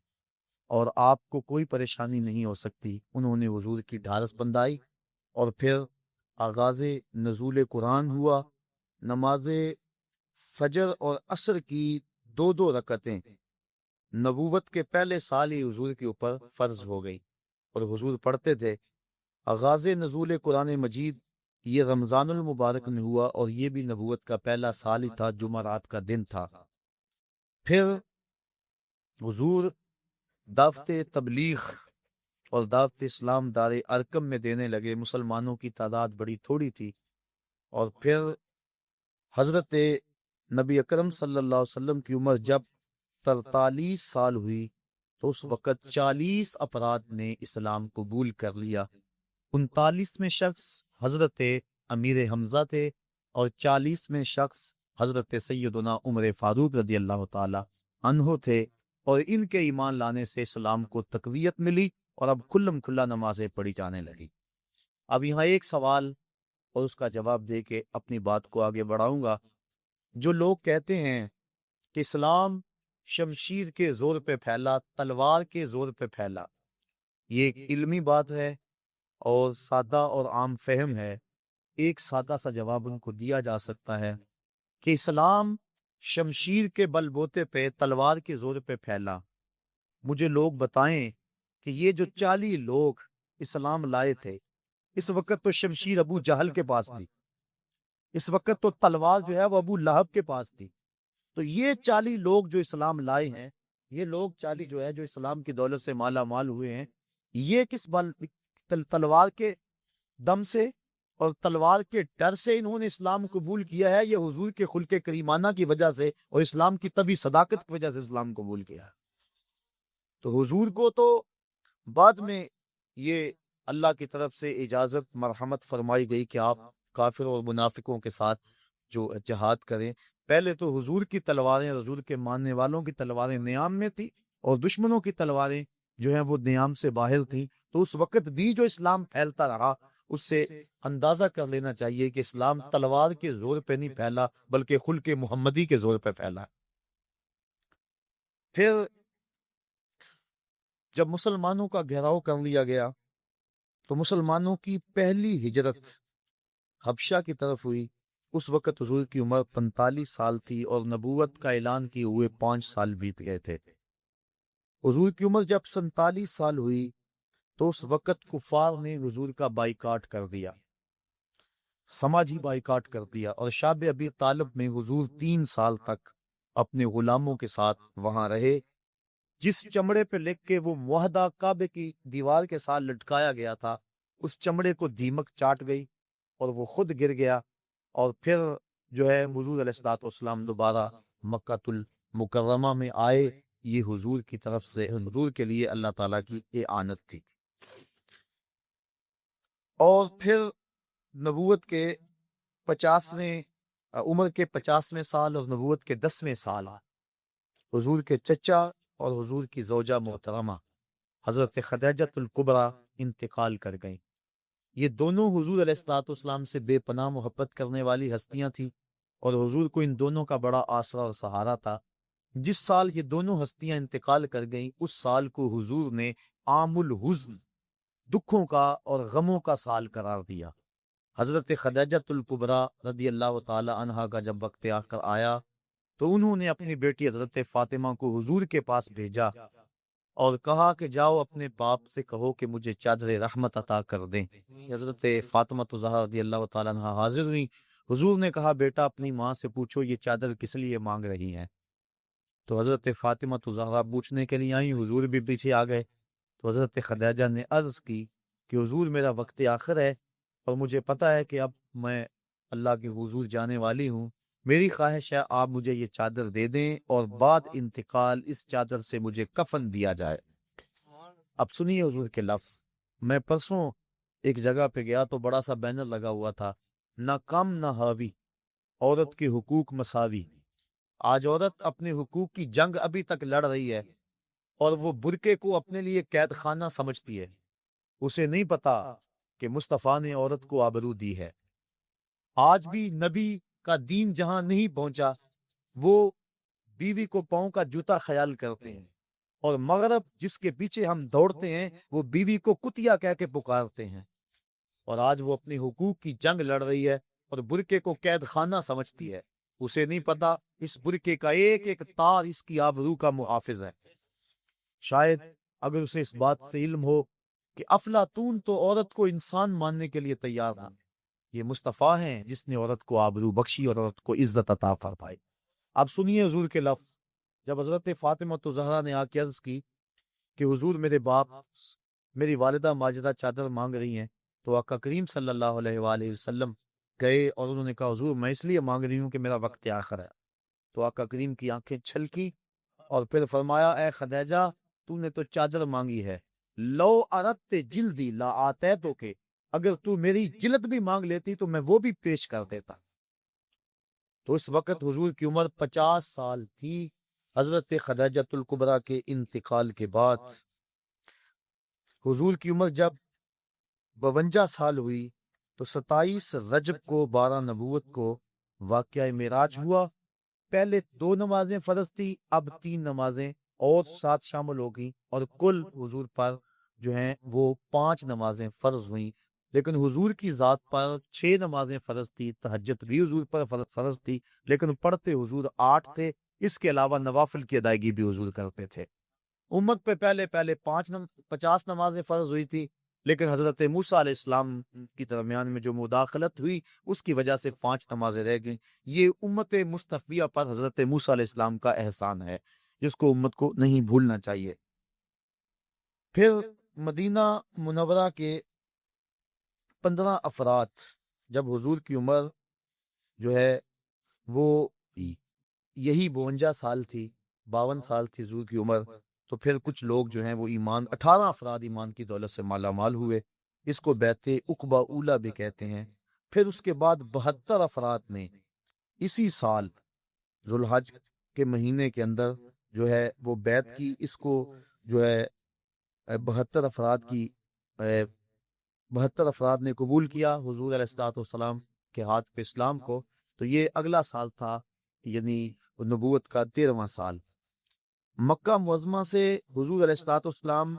اور آپ کو کوئی پریشانی نہیں ہو سکتی۔ انہوں نے حضور کی ڈھارس بندائی، اور پھر آغاز نزول قرآن ہوا۔ نماز فجر اور عصر کی 2 رکعتیں نبوت کے پہلے سال ہی حضور کے اوپر فرض ہو گئی، اور حضور پڑھتے تھے۔ آغاز نزول قرآن مجید یہ رمضان المبارک میں ہوا، اور یہ بھی نبوت کا پہلا سال ہی تھا، جمعرات کا دن تھا۔ پھر حضور دعوت تبلیغ اور دعوت اسلام دار ارکم میں دینے لگے۔ مسلمانوں کی تعداد بڑی تھوڑی تھی، اور پھر حضرت نبی اکرم صلی اللہ علیہ وسلم کی عمر جب 43 سال ہوئی تو اس وقت 40 افراد نے اسلام قبول کر لیا۔ 39 میں شخص حضرت امیر حمزہ تھے، اور 40 میں شخص حضرت سیدنا عمر فاروق رضی اللہ تعالی عنہ تھے، اور ان کے ایمان لانے سے اسلام کو تقویت ملی، اور اب کھلم کھلا نمازیں پڑھی جانے لگی۔ اب یہاں ایک سوال اور اس کا جواب دے کے اپنی بات کو آگے بڑھاؤں گا۔ جو لوگ کہتے ہیں کہ اسلام شمشیر کے زور پہ پھیلا، تلوار کے زور پہ پھیلا، یہ ایک علمی بات ہے اور سادہ اور عام فہم ہے۔ ایک سادہ سا جواب ان کو دیا جا سکتا ہے کہ اسلام شمشیر کے بل بوتے پہ، تلوار کے زور پہ پھیلا۔ مجھے لوگ بتائیں کہ یہ جو 40 لوگ اسلام لائے تھے، اس وقت تو شمشیر ابو جہل کے پاس تھی، اس وقت تو تلوار جو ہے وہ ابو لہب کے پاس تھی۔ تو یہ 40 لوگ جو اسلام لائے ہیں، یہ لوگ 40 جو ہے جو اسلام کی دولت سے مالا مال ہوئے ہیں، یہ کس بل تلوار کے دم سے اور تلوار کے ڈر سے انہوں نے اسلام قبول کیا ہے، یہ حضور کے خلق کریمانہ کی وجہ سے اور اسلام کی طبی صداقت کی وجہ سے اسلام قبول کیا ہے؟ تو حضور کو تو بعد میں یہ اللہ کی طرف سے اجازت مرحمت فرمائی گئی کہ آپ کافر اور منافقوں کے ساتھ جو جہاد کریں۔ پہلے تو حضور کی تلواریں، حضور کے ماننے والوں کی تلواریں نیام میں تھی، اور دشمنوں کی تلواریں جو ہیں وہ نیام سے باہر تھیں۔ تو اس وقت بھی جو اسلام پھیلتا رہا، اس سے اندازہ کر لینا چاہیے کہ اسلام تلوار کے زور پہ نہیں پھیلا، بلکہ خلق محمدی کے زور پہ پھیلا۔ پھر جب مسلمانوں کا گھیراؤ کر لیا گیا تو مسلمانوں کی پہلی ہجرت حبشہ کی طرف ہوئی۔ اس وقت حضور کی عمر 45 سال تھی، اور نبوت کا اعلان کیے ہوئے 5 سال بیت گئے تھے۔ حضور کی عمر جب 47 سال ہوئی تو اس وقت کفار نے حضور کا بائیکاٹ کر دیا، سماجی بائیکاٹ کر دیا، اور شاب ابی طالب میں حضور 3 سال تک اپنے غلاموں کے ساتھ وہاں رہے۔ جس چمڑے پہ لکھ کے وہ معاہدہ کعبے کی دیوار کے ساتھ لٹکایا گیا تھا، اس چمڑے کو دیمک چاٹ گئی اور وہ خود گر گیا، اور پھر جو ہے حضور علیہ الصلوۃ والسلام دوبارہ مکہ المکرمہ میں آئے۔ یہ حضور کی طرف سے، حضور کے لیے اللہ تعالیٰ کی اعانت تھی۔ اور پھر نبوت کے 50ویں عمر کے 50ویں سال اور نبوت کے 10ویں سال حضور کے چچا اور حضور کی زوجہ محترمہ حضرت خدیجہ الکبریٰ انتقال کر گئیں۔ یہ دونوں حضور علیہ الصلوۃ والسلام سے بے پناہ محبت کرنے والی ہستیاں تھیں، اور حضور کو ان دونوں کا بڑا آسرا اور سہارا تھا۔ جس سال یہ دونوں ہستیاں انتقال کر گئیں، اس سال کو حضور نے عام الحزن، دکھوں کا اور غموں کا سال قرار دیا۔ حضرت خدیجہ الکبریٰ رضی اللہ تعالی عنہا کا جب وقت آ کر آیا تو انہوں نے اپنی بیٹی حضرت فاطمہ کو حضور کے پاس بھیجا اور کہا کہ جاؤ اپنے باپ سے کہو کہ مجھے چادر رحمت عطا کر دیں۔ حضرت فاطمہ الزہرا رضی اللہ تعالیٰ عنہا حاضر ہوئی۔ حضور نے کہا بیٹا اپنی ماں سے پوچھو یہ چادر کس لیے مانگ رہی ہیں۔ تو حضرت فاطمہ الزہرا پوچھنے کے لیے آئی، حضور بھی پیچھے آ گئے۔ تو حضرت خدیجہ نے عرض کی کہ حضور میرا وقت آخر ہے اور مجھے پتہ ہے کہ اب میں اللہ کے حضور جانے والی ہوں، میری خواہش ہے آپ مجھے یہ چادر دے دیں اور بعد انتقال اس چادر سے مجھے کفن دیا جائے۔ اب سنیے حضور کے لفظ، میں پرسوں ایک جگہ پہ گیا تو بڑا سا بینر لگا ہوا تھا، نہ کم نہ حاوی، عورت کے حقوق مساوی۔ آج عورت اپنے حقوق کی جنگ ابھی تک لڑ رہی ہے اور وہ برقعے کو اپنے لیے قید خانہ سمجھتی ہے، اسے نہیں پتا کہ مصطفیٰ نے عورت کو آبرو دی ہے۔ آج بھی نبی کا دین جہاں نہیں پہنچا وہ بیوی کو پاؤں کا جوتا خیال کرتے ہیں، اور مغرب جس کے پیچھے ہم دوڑتے ہیں وہ بیوی کو کتیا کہہ کے پکارتے ہیں، اور آج وہ اپنے حقوق کی جنگ لڑ رہی ہے اور برقعے کو قید خانہ سمجھتی ہے، اسے نہیں پتا اس برقعے کا ایک ایک تار اس کی آبرو کا محافظ ہے۔ شاید اگر اسے اس بات سے علم ہو کہ افلاطون تو عورت کو انسان ماننے کے لیے تیار تھا، یہ مصطفیٰ ہیں جس نے عورت کو آبرو بخشی اور عورت کو عزت عطا فرمائی۔ اب سنیے حضور کے لفظ، جب حضرت فاطمہ زہرا نے آ کے عرض کی کہ حضور میرے باپ میری والدہ ماجدہ چادر مانگ رہی ہیں، تو آقا کریم صلی اللہ علیہ وآلہ وسلم گئے اور انہوں نے کہا حضور میں اس لیے مانگ رہی ہوں کہ میرا وقت آخر ہے۔ تو آقا کریم کی آنکھیں چھلکی اور پھر فرمایا اے خدیجہ تو نے تو چادر مانگی ہے، لو اردت جلدی لا آتے تو کہ اگر تو میری جلد بھی مانگ لیتی تو میں وہ بھی پیش کر دیتا۔ تو اس وقت حضور کی عمر 50 سال تھی۔ حضرت خدیجۃ الکبریٰ کے انتقال کے بعد حضور کی عمر جب 52 سال ہوئی تو 27 رجب کو 12 نبوت کو واقعہ معراج ہوا۔ پہلے 2 نمازیں فرض تھی، اب 3 نمازیں اور ساتھ شامل ہو گئیں، اور کل حضور پر جو ہیں وہ 5 نمازیں فرض ہوئیں۔ لیکن حضور کی ذات پر 6 نمازیں فرض تھی، تہجد بھی حضور پر فرض تھی، لیکن پڑھتے حضور 8 تھے، اس کے علاوہ نوافل کی ادائیگی بھی حضور کرتے تھے۔ امت پہ پہلے 50 نمازیں فرض ہوئی تھی، لیکن حضرت موسیٰ علیہ السلام کی درمیان میں جو مداخلت ہوئی اس کی وجہ سے 5 نمازیں رہ گئیں۔ یہ امت مصطفیہ پر حضرت موسیٰ علیہ السلام کا احسان ہے جس کو امت کو نہیں بھولنا چاہیے۔ پھر مدینہ منورہ کے 15 افراد، جب حضور کی عمر جو ہے وہ یہی 52 سال تھی، 52 سال تھی حضور کی عمر، تو پھر کچھ لوگ جو ہیں وہ 18 افراد ایمان کی دولت سے مالا مال ہوئے، اس کو بیعت عقبہ اولیٰ بھی کہتے ہیں۔ پھر اس کے بعد 72 افراد نے اسی سال ذوالحج کے مہینے کے اندر جو ہے وہ بیعت کی، اس کو جو ہے 72 افراد نے قبول کیا حضور علیہ الصلوۃ والسلام کے ہاتھ پہ اسلام کو۔ تو یہ اگلا سال تھا، یعنی نبوت کا 13واں سال۔ مکہ معظمہ سے حضور علیہ الصلوۃ والسلام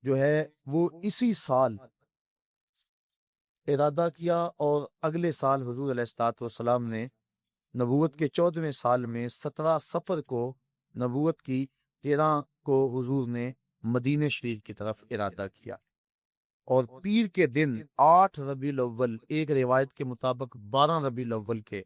جو ہے وہ اسی سال ارادہ کیا، اور اگلے سال حضور علیہ الصلوۃ والسلام نے نبوت کے 14ویں سال میں 17 صفر کو نبوت کی 13 کو حضور نے مدینہ شریف کی طرف ارادہ کیا، اور پیر کے دن 8 ربیع الاول، ایک روایت کے مطابق 12 ربیع الاول کے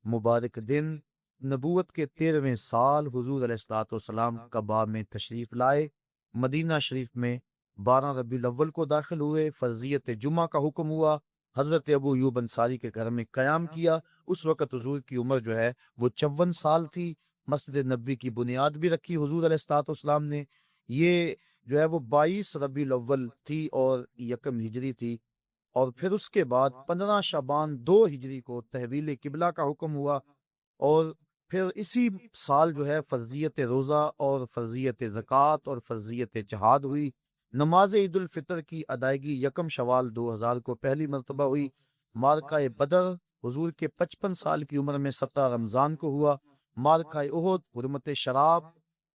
مبارک دن نبوت کے 13ویں سال حضور علیہ الصلوۃ والسلام قباء میں تشریف لائے، مدینہ شریف میں 12 ربیع الاول کو داخل ہوئے، فرضیت جمعہ کا حکم ہوا، حضرت ابو ایوب انصاری کے گھر میں قیام کیا۔ اس وقت حضور کی عمر جو ہے وہ 54 سال تھی۔ مسجد نبوی کی بنیاد بھی رکھی حضور علیہ الصلوۃ والسلام نے، یہ جو ہے وہ 22 ربیع الاول تھی اور 1 ہجری تھی، اور پھر اس کے بعد 15 شعبان 2 ہجری کو تحویل قبلہ کا حکم ہوا، اور پھر اسی سال جو ہے فرضیت روزہ اور فرضیت زکوٰۃ اور فرضیت جہاد ہوئی۔ نماز عید الفطر کی ادائیگی 1 شوال 2000 کو پہلی مرتبہ ہوئی۔ معرکہ بدر حضور کے 55 سال کی عمر میں 17 رمضان کو ہوا۔ معرکہ احد حرمت شراب،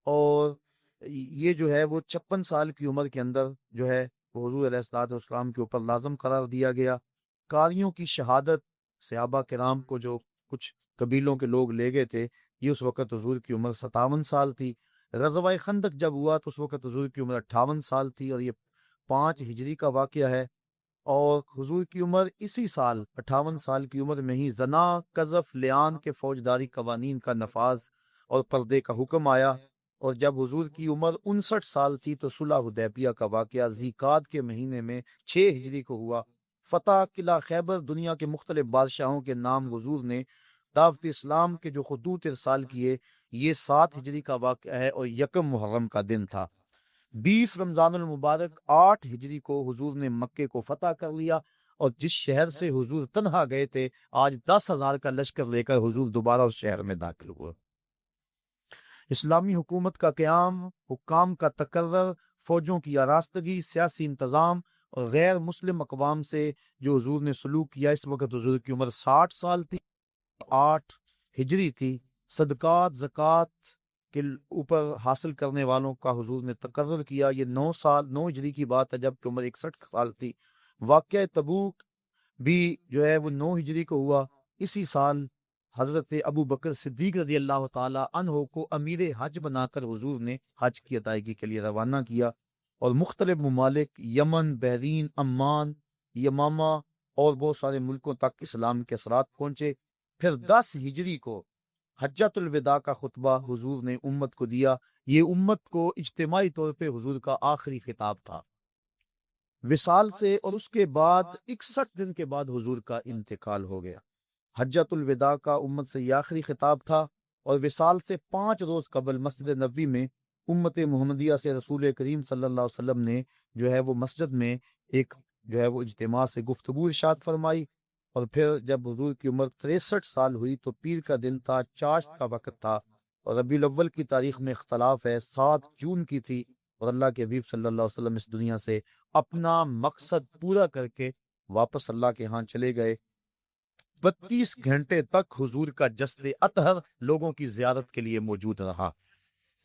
اور یہ جو ہے وہ 56 سال کی عمر کے اندر جو ہے وہ حضور علیہ الصلوۃ والسلام کے اوپر لازم قرار دیا گیا۔ قاریوں کی شہادت، صحابہ کرام کو جو کچھ قبیلوں کے لوگ لے گئے تھے، یہ اس وقت حضور کی عمر 57 سال تھی۔ غزوہ خندق جب ہوا تو اس وقت حضور کی عمر 58 سال تھی، اور یہ 5 ہجری کا واقعہ ہے، اور حضور کی عمر اسی سال 58 سال کی عمر میں ہی زنا، قذف، لیان کے فوجداری قوانین کا نفاذ اور پردے کا حکم آیا، اور جب حضور کی عمر 59 سال تھی تو صلح حدیبیہ کا واقعہ ذیقعد کے مہینے میں 6 ہجری کو ہوا۔ فتح قلعہ خیبر، دنیا کے مختلف بادشاہوں کے نام حضور نے دعوت اسلام کے جو خطوط ارسال کیے، یہ 7 ہجری کا واقعہ ہے اور یکم محرم کا دن تھا۔ 20 رمضان المبارک 8 ہجری کو حضور نے مکے کو فتح کر لیا، اور جس شہر سے حضور تنہا گئے تھے، آج 10,000 کا لشکر لے کر حضور دوبارہ اس شہر میں داخل ہوئے۔ اسلامی حکومت کا قیام، حکام کا تقرر، فوجوں کی آراستگی، سیاسی انتظام اور غیر مسلم اقوام سے جو حضور نے سلوک کیا۔ اس وقت حضور کی عمر 60 سال تھی، 8 ہجری تھی۔ صدقات زکوٰۃ کے اوپر حاصل کرنے والوں کا حضور نے تقرر کیا۔ یہ 9 ہجری کی بات ہے جب کہ عمر 61 سال تھی۔ واقعہ تبوک بھی جو ہے وہ 9 ہجری کو ہوا۔ اسی سال حضرت ابو بکر صدیق رضی اللہ تعالی عنہ کو امیر حج بنا کر حضور نے حج کی ادائیگی کے لیے روانہ کیا، اور مختلف ممالک یمن، بحرین، عمان، یمامہ اور بہت سارے ملکوں تک اسلام کے اثرات پہنچے۔ پھر 10 ہجری کو حجۃ الوداع کا خطبہ حضور نے امت کو دیا۔ یہ امت کو اجتماعی طور پہ حضور کا آخری خطاب تھا۔ وصال سے اور اس کے بعد 61 دن کے بعد حضور کا انتقال ہو گیا۔ حجۃ الوداع کا امت سے یہ آخری خطاب تھا، اور وصال سے 5 روز قبل مسجد نبوی میں امت محمدیہ سے رسول کریم صلی اللہ علیہ وسلم نے جو ہے وہ مسجد میں ایک جو ہے وہ اجتماع سے گفتگو ارشاد فرمائی۔ اور پھر جب حضور کی عمر 63 سال ہوئی تو پیر کا دن تھا، چاشت کا وقت تھا، اور ربیع الاول کی تاریخ میں اختلاف ہے، 7 جون کی تھی، اور اللہ کے حبیب صلی اللہ علیہ وسلم اس دنیا سے اپنا مقصد پورا کر کے واپس اللہ کے ہاں چلے گئے۔ 32 گھنٹے تک حضور کا جسد اطہر لوگوں کی زیارت کے لیے موجود رہا،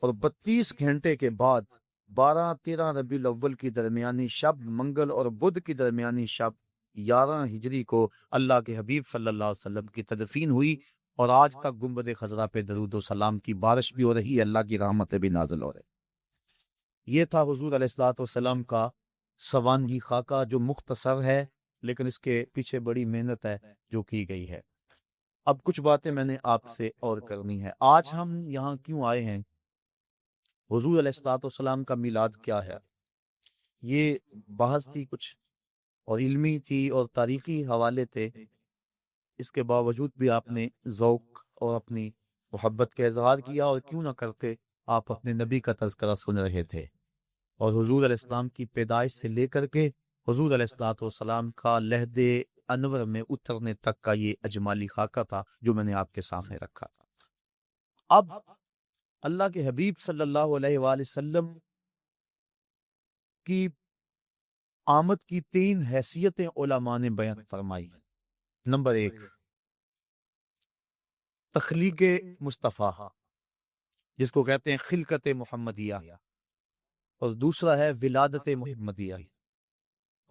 اور 32 گھنٹے کے بعد 12-13 ربیع الاول کی درمیانی شب، منگل اور بدھ کی درمیانی شب 11 ہجری کو اللہ کے حبیب صلی اللہ علیہ وسلم کی تدفین ہوئی، اور آج تک گنبد خضرا پہ درود و سلام کی بارش بھی ہو رہی ہے، اللہ کی رحمتیں بھی نازل ہو رہی۔ یہ تھا حضور علیہ الصلوۃ والسلام کا سوانحی خاکہ، جو مختصر ہے لیکن اس کے پیچھے بڑی محنت ہے جو کی گئی ہے۔ اب کچھ باتیں میں نے آپ سے اور کرنی ہے۔ آج ہم یہاں کیوں آئے ہیں، حضور علیہ الصلوۃ والسلام کا میلاد کیا ہے، یہ بحث تھی کچھ، اور علمی تھی اور تاریخی حوالے تھے۔ اس کے باوجود بھی آپ نے ذوق اور اپنی محبت کا اظہار کیا، اور کیوں نہ کرتے، آپ اپنے نبی کا تذکرہ سن رہے تھے، اور حضور علیہ السلام کی پیدائش سے لے کر کے حضور علیہ الصلوۃ والسلام کا لہد انور میں اترنے تک کا یہ اجمالی خاکہ تھا جو میں نے آپ کے سامنے رکھا تھا۔ اب اللہ کے حبیب صلی اللہ علیہ وآلہ وسلم کی آمد کی 3 حیثیتیں علماء نے بیان فرمائی ہیں۔ نمبر 1، تخلیق مصطفیٰ، جس کو کہتے ہیں خلقت محمدیہ، اور دوسرا ہے ولادت محمدیہ،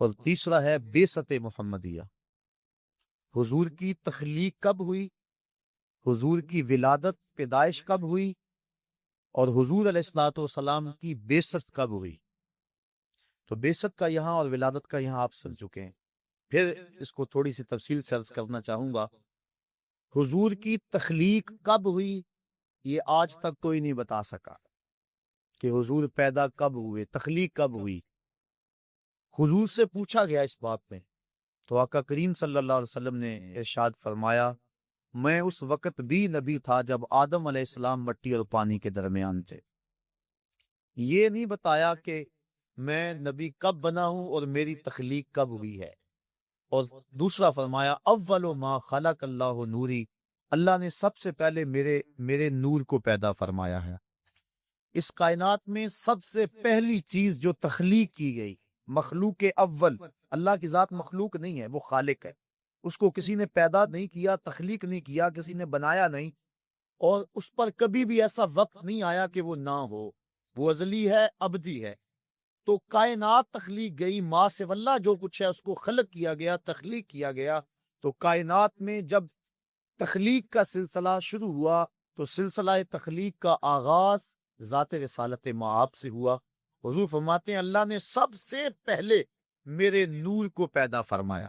اور تیسرا ہے بعثت محمدیہ۔ حضور کی تخلیق کب ہوئی، حضور کی ولادت پیدائش کب ہوئی، اور حضور علیہ الصلوۃ والسلام کی بعثت کب ہوئی۔ تو بعثت کا یہاں اور ولادت کا یہاں آپ سمجھ چکے ہیں، پھر اس کو تھوڑی سی تفصیل سے عرض کرنا چاہوں گا۔ حضور کی تخلیق کب ہوئی، یہ آج تک کوئی نہیں بتا سکا کہ حضور پیدا کب ہوئے، تخلیق کب ہوئی۔ حضور سے پوچھا گیا اس بات میں، تو آقا کریم صلی اللہ علیہ وسلم نے ارشاد فرمایا، میں اس وقت بھی نبی تھا جب آدم علیہ السلام مٹی اور پانی کے درمیان تھے۔ یہ نہیں بتایا کہ میں نبی کب بنا ہوں اور میری تخلیق کب ہوئی ہے۔ اور دوسرا فرمایا، اول ما خلق اللہ نوری، اللہ نے سب سے پہلے میرے نور کو پیدا فرمایا ہے۔ اس کائنات میں سب سے پہلی چیز جو تخلیق کی گئی، مخلوق اول، اللہ کی ذات مخلوق نہیں ہے، وہ خالق ہے، اس کو کسی نے پیدا نہیں کیا، تخلیق نہیں کیا، کسی نے بنایا نہیں، اور اس پر کبھی بھی ایسا وقت نہیں آیا کہ وہ نہ ہو، وہ ازلی ہے، ابدی ہے۔ تو کائنات تخلیق گئی، ما سے واللہ جو کچھ ہے اس کو خلق کیا گیا، تخلیق کیا گیا۔ تو کائنات میں جب تخلیق کا سلسلہ شروع ہوا تو سلسلہ تخلیق کا آغاز ذات رسالت مآب سے ہوا۔ حضور فرماتے ہیں اللہ نے سب سے پہلے میرے نور کو پیدا فرمایا۔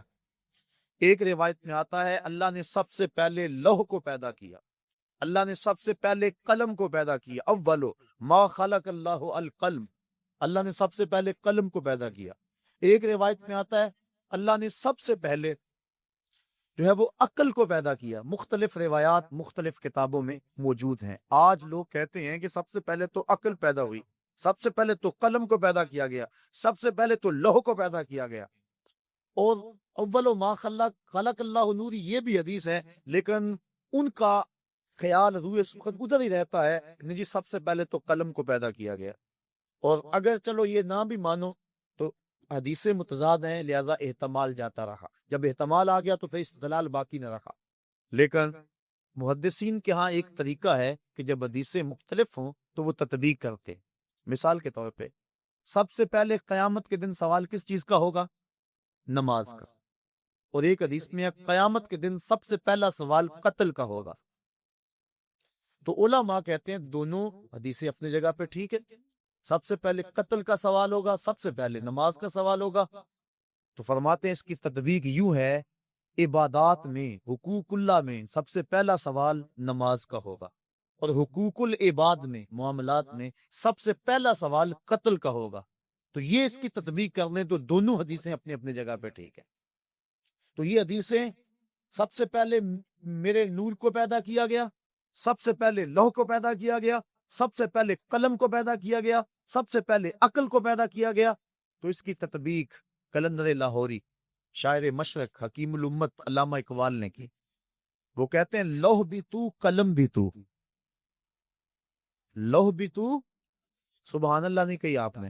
ایک روایت میں آتا ہے اللہ نے سب سے پہلے لوح کو پیدا کیا، اللہ نے سب سے پہلے قلم کو پیدا کیا. اولو ما خلق اللہ القلم, اللہ نے سب سے پہلے قلم کو پیدا کیا. ایک روایت میں آتا ہے اللہ نے سب سے پہلے جو ہے وہ عقل کو پیدا کیا. مختلف روایات مختلف کتابوں میں موجود ہیں. آج لوگ کہتے ہیں کہ سب سے پہلے تو عقل پیدا ہوئی, سب سے پہلے تو قلم کو پیدا کیا گیا, سب سے پہلے تو لوح کو پیدا کیا گیا. اور اول ما خلق اللہ نور, یہ بھی حدیث ہے, لیکن ان کا خیال روئے سخن ادھر ہی رہتا ہے کہ جی سب سے پہلے تو قلم کو پیدا کیا گیا. اور اگر چلو یہ نہ بھی مانو تو حدیثیں متضاد ہیں, لہذا احتمال جاتا رہا. جب احتمال آ گیا تو پھر استدلال باقی نہ رہا. لیکن محدثین کے ہاں ایک طریقہ ہے کہ جب حدیثیں مختلف ہوں تو وہ تطبیق کرتے. مثال کے طور پہ سب سے پہلے قیامت کے دن سوال کس چیز کا ہوگا؟ نماز کا. اور ایک حدیث میں قیامت کے دن سب سے پہلا سوال قتل کا ہوگا. تو علماء کہتے ہیں دونوں حدیثیں اپنی جگہ پہ ٹھیک ہے. سب سے پہلے قتل کا سوال ہوگا, سب سے پہلے نماز کا سوال ہوگا. تو فرماتے ہیں اس کی تطبیق یوں ہے, عبادات میں حقوق اللہ میں سب سے پہلا سوال نماز کا ہوگا, اور حقوق العباد میں معاملات میں سب سے پہلا سوال قتل کا ہوگا. تو یہ اس کی تطبیق کر لیں تو دونوں حدیثیں اپنی اپنی جگہ پہ ٹھیک ہے. تو یہ حدیثیں سب سے پہلے میرے نور کو پیدا کیا گیا, سب سے پہلے لوح کو پیدا کیا گیا, سب سے پہلے قلم کو پیدا کیا گیا, سب سے پہلے عقل کو پیدا کیا گیا. تو اس کی تطبیق قلندر لاہوری شاعر مشرق حکیم الامت علامہ اقبال نے کی. وہ کہتے ہیں لوح بھی تو قلم بھی تو, لوح بھی تو, سبحان اللہ نہیں کہی آپ نے,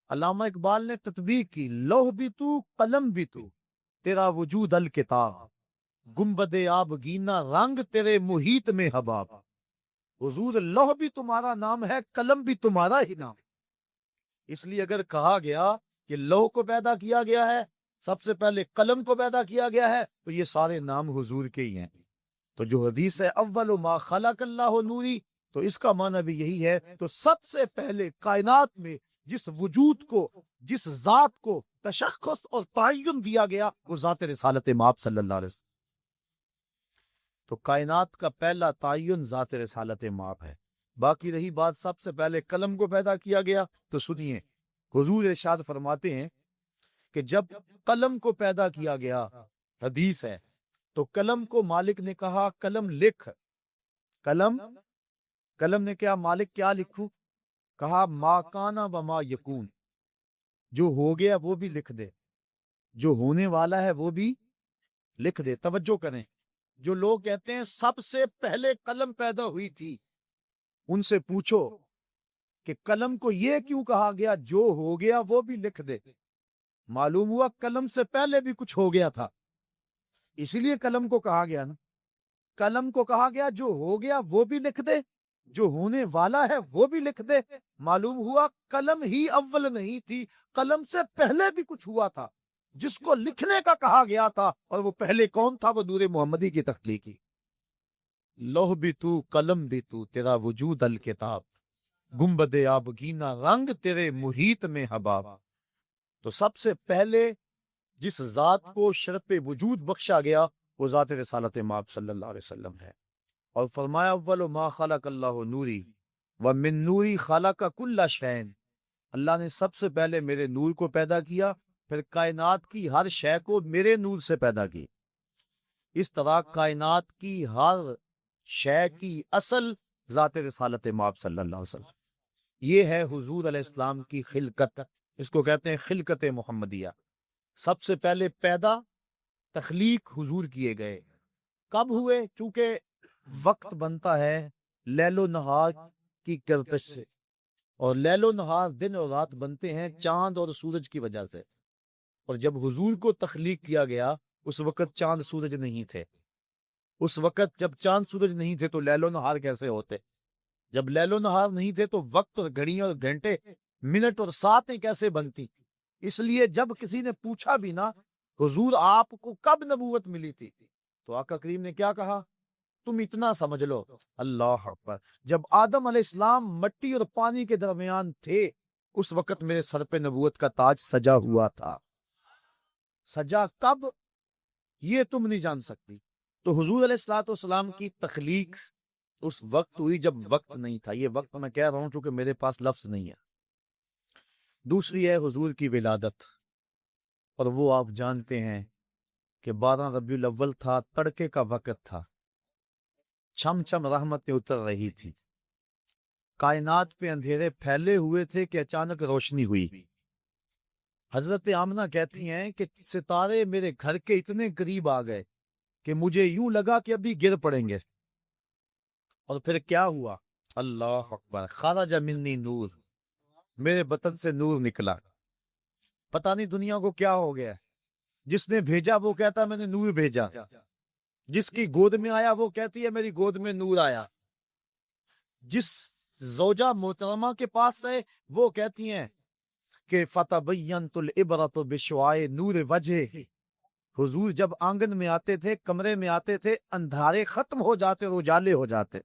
علامہ اقبال نے تطبیق کی. لوح بھی تو قلم بھی تو, تیرا وجود الکتاب, گنبد آب گینا رنگ تیرے محیط میں حباب. حضور لوح بھی تمہارا نام ہے, قلم بھی تمہارا ہی نام. اس لیے اگر کہا گیا کہ لوح کو پیدا کیا گیا ہے, سب سے پہلے قلم کو پیدا کیا گیا ہے, تو یہ سارے نام حضور کے ہی ہیں. تو جو حدیث ہے اول ما خلق اللہ نوری, تو اس کا معنی بھی یہی ہے. تو سب سے پہلے کائنات میں جس وجود کو, جس ذات کو تشخص اور تعین دیا گیا وہ ذات رسالت مآب صلی اللہ علیہ وسلم. تو کائنات کا پہلا تعین ذات رسالت مآب ہے. باقی رہی بات سب سے پہلے قلم کو پیدا کیا گیا, تو سنیے حضور ارشاد فرماتے ہیں کہ جب قلم کو پیدا کیا گیا, حدیث ہے, تو قلم کو مالک نے کہا قلم لکھ. قلم نے کیا مالک کیا لکھوں؟ کہا ما کانا و ما یکون, جو ہو گیا وہ بھی لکھ دے, جو ہونے والا ہے وہ بھی لکھ دے. توجہ کریں, جو لوگ کہتے ہیں سب سے پہلے قلم پیدا ہوئی تھی, ان سے پوچھو کہ قلم کو یہ کیوں کہا گیا جو ہو گیا وہ بھی لکھ دے. معلوم ہوا قلم سے پہلے بھی کچھ ہو گیا تھا, اسی لیے قلم کو کہا گیا نا. قلم کو کہا گیا جو ہو گیا وہ بھی لکھ دے, جو ہونے والا ہے وہ بھی لکھ دے. معلوم ہوا قلم ہی اول نہیں تھی, قلم سے پہلے بھی کچھ ہوا تھا جس کو لکھنے کا کہا گیا تھا, اور وہ پہلے کون تھا؟ وہ نور محمدی کی تخلیقی. لوح بھی تو قلم بھی تو, تیرا وجود الکتاب, گنبد آبگینا رنگ تیرے محیط میں حباب. تو سب سے پہلے جس ذات کو شرف وجود بخشا گیا وہ ذات رسالت مآب صلی اللہ علیہ وسلم ہے. اور فرمایا اول ما خلق اللہ نوری ومن نوری خلق کل شیء, اللہ نے سب سے پہلے میرے نور کو پیدا کیا, پھر کائنات کی ہر شے کو میرے نور سے پیدا کی. اس طرح کائنات کی ہر شے کی اصل ذات رسالت مآب صلی اللہ علیہ وسلم. یہ ہے حضور علیہ السلام کی خلقت, اس کو کہتے ہیں خلقت محمدیہ. سب سے پہلے پیدا تخلیق حضور کیے گئے. کب ہوئے؟ چونکہ وقت بنتا ہے لیل و نہار کی گردش سے, اور لیل و نہار دن اور رات بنتے ہیں چاند اور سورج کی وجہ سے. اور جب حضور کو تخلیق کیا گیا اس وقت چاند سورج نہیں تھے. اس وقت جب چاند سورج نہیں تھے تو لیل و نہار کیسے ہوتے؟ جب لیل و نہار نہیں تھے تو وقت اور گھڑیاں اور گھنٹے, منٹ اور ساعتیں کیسے بنتی؟ اس لیے جب کسی نے پوچھا بھی نا حضور آپ کو کب نبوت ملی تھی, تو آقا کریم نے کیا کہا؟ تم اتنا سمجھ لو, اللہ اکبر, جب آدم علیہ السلام مٹی اور پانی کے درمیان تھے اس وقت میرے سر پہ نبوت کا تاج سجا ہوا تھا. سجا کب یہ تم نہیں جان سکتی. تو حضور علیہ الصلوۃ والسلام کی تخلیق اس وقت ہوئی جب وقت نہیں تھا. یہ وقت میں کہہ رہا ہوں چونکہ میرے پاس لفظ نہیں ہے. دوسری ہے حضور کی ولادت، اور وہ آپ جانتے ہیں کہ 12 ربیع الاول تھا، تڑکے کا وقت تھا، چھم چھم رحمتیں اتر رہی تھی، کائنات پہ اندھیرے پھیلے ہوئے تھے کہ اچانک روشنی ہوئی. حضرت آمنہ کہتی ہیں کہ ستارے میرے گھر کے اتنے قریب آ گئے کہ مجھے یوں لگا کہ ابھی گر پڑیں گے. اور پھر کیا ہوا؟ اللہ اکبر، خرج منی نور، میرے بطن سے نور نکلا. پتہ نہیں دنیا کو کیا ہو گیا. جس نے بھیجا وہ کہتا میں نے نور بھیجا، جس کی گود میں آیا وہ کہتی ہے میری گود میں نور آیا، جس زوجہ محترمہ کے پاس رہے وہ کہتی ہیں کہ فتبینت العبرۃ بشعاع نور وجہ. حضور جب آنگن میں آتے تھے، کمرے میں آتے تھے، اندھارے ختم ہو جاتے اور اجالے ہو جاتے.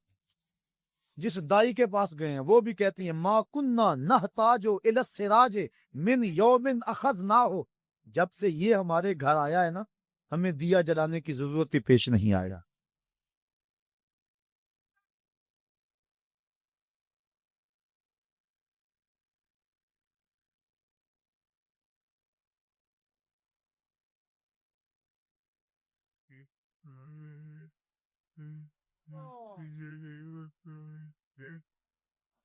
جس دائی کے پاس گئے ہیں وہ بھی کہتی ہیں ما کننا نحتاج الی السراج من یوم اخذناہ، جب سے یہ ہمارے گھر آیا ہے نا ہمیں دیا جلانے کی ضرورت ہی پیش نہیں آیا.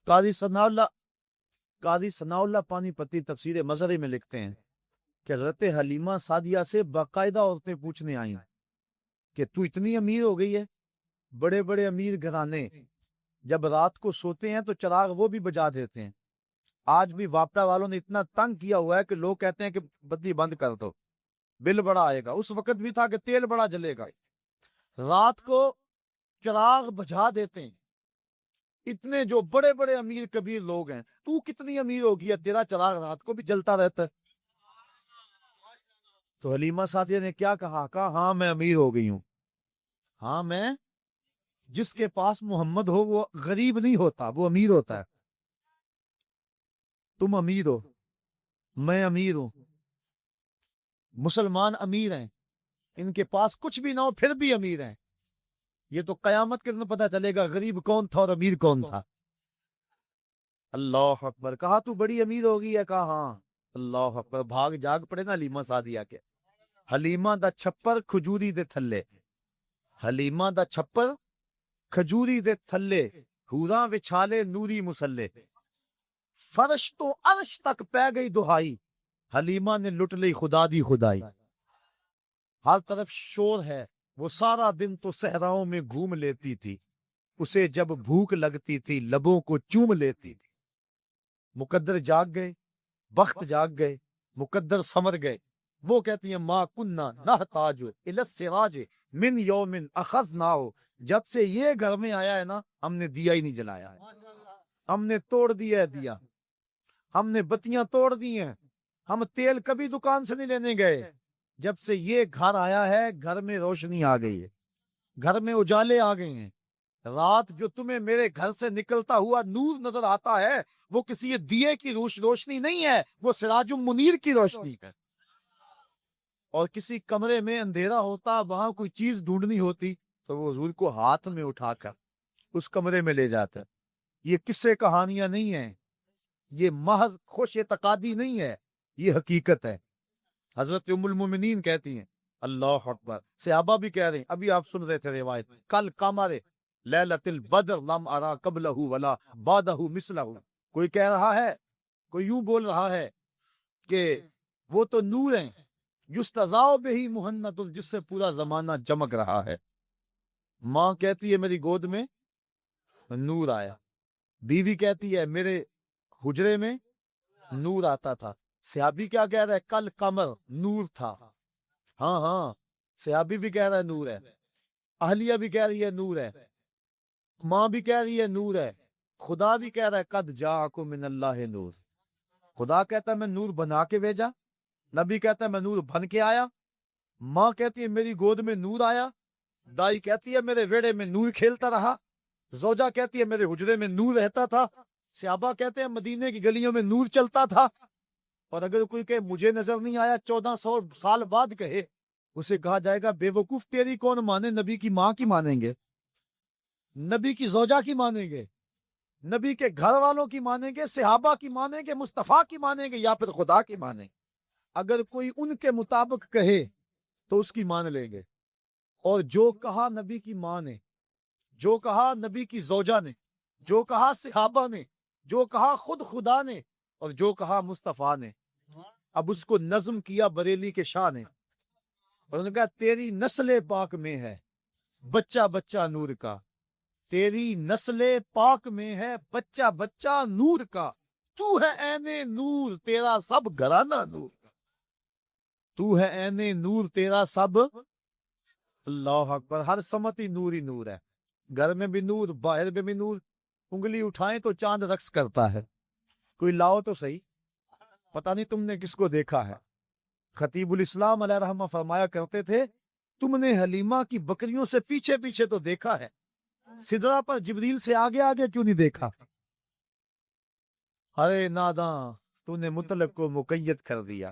قاضی ثناء اللہ پانی پتی تفسیر مظہری میں لکھتے ہیں کہ حضرت حلیمہ سعدیہ سے باقاعدہ عورتیں پوچھنے آئیں کہ تو اتنی امیر ہو گئی ہے. بڑے بڑے امیر گھرانے جب رات کو سوتے ہیں تو چراغ وہ بھی بجا دیتے ہیں. آج بھی واپڈا والوں نے اتنا تنگ کیا ہوا ہے کہ لوگ کہتے ہیں کہ بتی بند کر دو، بل بڑا آئے گا. اس وقت بھی تھا کہ تیل بڑا جلے گا. رات کو چراغ بجھا دیتے ہیں. اتنے جو بڑے بڑے امیر کبیر لوگ ہیں، تو کتنی امیر ہوگی ہے تیرا چراغ رات کو بھی جلتا رہتا ہے. تو حلیمہ سعدیہ نے کیا کہا؟ ہاں میں امیر ہو گئی ہوں. ہاں میں، جس کے پاس محمد ہو وہ غریب نہیں ہوتا، وہ امیر ہوتا ہے. تم امیر ہو، میں امیر ہوں، مسلمان امیر ہیں، ان کے پاس کچھ بھی نہ ہو پھر بھی امیر ہیں. یہ تو قیامت کے دن پتہ چلے گا غریب کون تھا اور امیر کون تھا. اللہ اکبر. کہا تو بڑی امیر ہوگی ہے؟ کہا ہاں. اللہ اکبر. بھاگ جاگ پڑے نا حلیمہ سعدیہ کے. حلیمہ دا چھپر کھجوری دے تھلے، حلیمہ دا چھپر کھجوری دے تھلے، حوراں وچھالے نوری مسلے، فرش تو عرش تک پہ گئی دہائی، حلیمہ نے لٹ لی خدا دی خدائی. ہر طرف شور ہے، وہ سارا دن تو صحراؤں میں گھوم لیتی تھی، اسے جب بھوک لگتی تھی لبوں کو چوم لیتی تھی. مقدر جاگ گئے، بخت جاگ گئے، مقدر سمر گئے. وہ کہتی ہیں ما کننا نحتاج الی السراج من یوم اخذناہ، جب سے یہ گھر میں آیا ہے نا ہم نے دیا ہی نہیں جلایا ہے، ہم نے توڑ دیا ہے دیا، ہم نے بتیاں توڑ دی ہیں، ہم تیل کبھی دکان سے نہیں لینے گئے. جب سے یہ گھر آیا ہے گھر میں روشنی آ گئی ہے، گھر میں اجالے آ گئے ہیں. رات جو تمہیں میرے گھر سے نکلتا ہوا نور نظر آتا ہے وہ کسی دیے کی روشنی نہیں ہے، وہ سراج منیر کی روشنی ہے. اور کسی کمرے میں اندھیرا ہوتا، وہاں کوئی چیز ڈھونڈنی ہوتی تو وہ حضور کو ہاتھ میں اٹھا کر اس کمرے میں لے جاتا. یہ قصے کہانیاں نہیں ہیں، یہ محض خوش اعتقادی نہیں ہے، یہ حقیقت ہے. حضرت ام المومنین کہتی ہیں اللہ اکبر. صحابہ بھی کہہ رہے ہیں، ابھی آپ سن رہے تھے روایت، کل قمر لیلۃ البدر لم ارا قبلہ ولا بعدہ مثلہ. کوئی کہہ رہا ہے، کوئی یوں بول رہا ہے کہ وہ تو نور ہیں یستضاء بہ مہند، جس سے پورا زمانہ چمک رہا ہے. ماں کہتی ہے میری گود میں نور آیا، بیوی کہتی ہے میرے حجرے میں نور آتا تھا. صحابی کیا کہہ رہا ہے؟ کل قمر، نور تھا. ہاں ہاں، صحابی بھی کہہ رہا ہے نور ہے، اہلیہ بھی کہہ رہی ہے نور ہے، ماں بھی کہہ رہی ہے نور ہے، خدا بھی کہہ رہا ہے قد جاءکم من اللہ نور. خدا کہتا ہے میں نور بنا کے بھیجا، نبی کہتا ہے میں نور بن کے آیا، ماں کہتی ہے میری گود میں نور آیا، دائی کہتی ہے میرے ویڑے میں نور کھیلتا رہا، زوجہ کہتی ہے میرے حجرے میں نور رہتا تھا، صحابہ کہتے ہیں مدینے کی گلیوں میں نور چلتا تھا. اور اگر کوئی کہ مجھے نظر نہیں آیا 1400 سال بعد کہے اسے کہا جائے گا بیوقوف تیری کون مانے، نبی کی ماں کی مانیں گے، نبی کی زوجہ کی مانیں گے، نبی کے گھر والوں کی مانیں گے، صحابہ کی مانیں گے، مصطفیٰ کی مانیں گے، یا پھر خدا کی مانیں گے؟ اگر کوئی ان کے مطابق کہے تو اس کی مان لیں گے، اور جو کہا نبی کی ماں نے، جو کہا نبی کی زوجہ نے، جو کہا صحابہ نے، جو کہا خود خدا نے، اور جو کہا مصطفیٰ نے، اب اس کو نظم کیا بریلی کے شاہ نے، اور انہوں نے کہا تیری نسل پاک میں ہے بچہ بچہ نور کا، تیری نسل پاک میں ہے بچہ بچہ نور کا، تو ہے عین نور تیرا سب گھرانہ نور کا، تو ہے عین نور تیرا سب، اللہ اکبر، ہر سمت ہی نور ہے، گھر میں بھی نور، باہر میں بھی نور، انگلی اٹھائیں تو چاند رقص کرتا ہے، کوئی لاؤ تو صحیح، پتہ نہیں تم نے کس کو دیکھا ہے۔ خطیب الاسلام علیہ رحمہ فرمایا کرتے تھے تم نے حلیمہ کی بکریوں سے پیچھے پیچھے تو دیکھا ہے، سدرہ پر جبریل سے آگے آگے کیوں نہیں دیکھا؟ ارے ناداں، تو نے مطلق کو مقید کر دیا،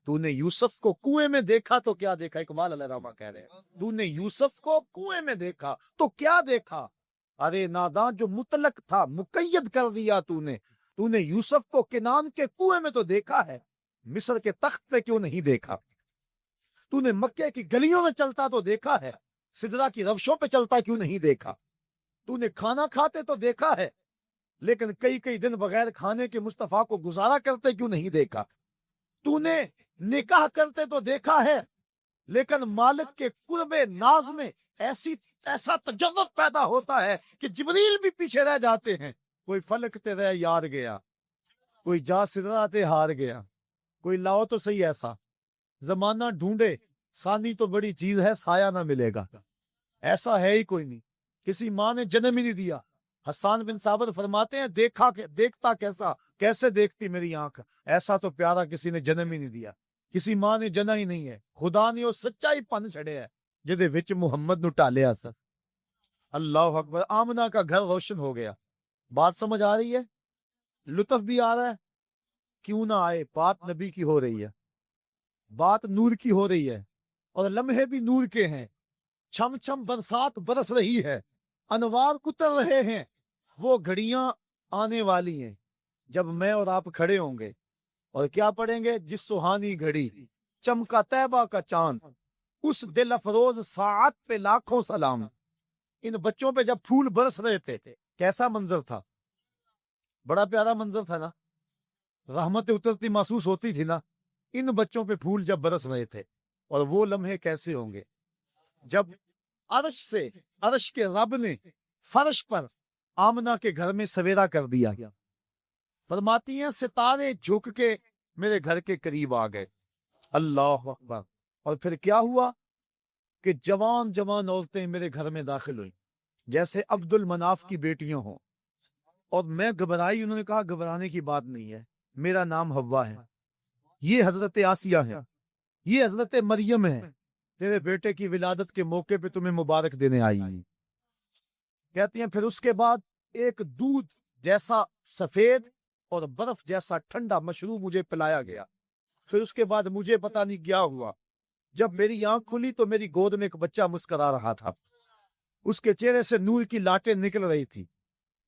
تو نے یوسف کو کنویں میں دیکھا تو کیا دیکھا؟ اقبال علیہ رحمہ کہہ رہے ہیں تو نے یوسف کو کنویں میں دیکھا تو کیا دیکھا؟ ارے ناداں، جو مطلق تھا مقید کر دیا تو نے یوسف کو کنان کے کنویں میں تو دیکھا ہے، مصر کے تخت پہ کیوں نہیں دیکھا؟ تو نے مکے کی گلیوں میں چلتا تو دیکھا ہے، سدرہ کی روشوں پہ چلتا کیوں نہیں دیکھا؟ تو نے کھانا کھاتے تو دیکھا ہے، لیکن کئی کئی دن بغیر کھانے کے مصطفیٰ کو گزارا کرتے کیوں نہیں دیکھا؟ تو نے نکاح کرتے تو دیکھا ہے، لیکن مالک کے قرب ناز میں ایسا تجرد پیدا ہوتا ہے کہ جبریل بھی پیچھے رہ جاتے ہیں، کوئی فلک تے رہ یاد گیا، کوئی جا سدرہ تے ہار گیا، کوئی لاؤ تو صحیح ایسا، زمانہ ڈھونڈے ثانی تو بڑی چیز ہے، سایہ نہ ملے گا، ایسا ہے ہی کوئی نہیں، کسی ماں نے جنم ہی نہیں دیا۔ حسان بن ثابت فرماتے ہیں دیکھتا کیسے دیکھتی میری آنکھ، ایسا تو پیارا کسی نے جنم ہی نہیں دیا، کسی ماں نے جنا ہی نہیں ہے، خدا نے وہ سچائی پن چھڑے ہے جدے وچ محمد نو ٹالیا سس۔ اللہ اکبر، آمنہ کا گھر روشن ہو گیا، بات سمجھ آ رہی ہے؟ لطف بھی آ رہا ہے؟ کیوں نہ آئے، بات نبی کی ہو رہی ہے، بات نور کی ہو رہی ہے، اور لمحے بھی نور کے ہیں، چھم چھم برسات برس رہی ہے، انوار کتر رہے ہیں، وہ گھڑیاں آنے والی ہیں جب میں اور آپ کھڑے ہوں گے اور کیا پڑھیں گے؟ جس سہانی گھڑی چمکا طیبہ کا چاند، اس دل افروز ساعت پہ لاکھوں سلام۔ ان بچوں پہ جب پھول برس رہے تھے کیسا منظر تھا؟ بڑا پیارا منظر تھا نا، رحمت اترتی محسوس ہوتی تھی نا، ان بچوں پہ پھول جب برس رہے تھے، اور وہ لمحے کیسے ہوں گے جب عرش کے رب نے فرش پر آمنہ کے گھر میں سویرا کر دیا گیا۔ فرماتی ہیں ستارے جھک کے میرے گھر کے قریب آ گئے، اللہ اکبر، اور پھر کیا ہوا کہ جوان جوان عورتیں میرے گھر میں داخل ہوئی جیسے عبد المناف کی بیٹیاں ہوں، اور میں گھبرائی، انہوں نے کہا گھبرانے کی بات نہیں ہے، میرا نام حوا ہے، یہ حضرت آسیہ ہے، یہ حضرت مریم ہے، تیرے بیٹے کی ولادت کے موقع پہ تمہیں مبارک دینے آئی ہیں۔ کہتی ہیں پھر اس کے بعد ایک دودھ جیسا سفید اور برف جیسا ٹھنڈا مشروب مجھے پلایا گیا، پھر اس کے بعد مجھے پتا نہیں کیا ہوا، جب میری آنکھ کھلی تو میری گود میں ایک بچہ مسکرا رہا تھا، اس کے چہرے سے نور کی لاٹیں نکل رہی تھی،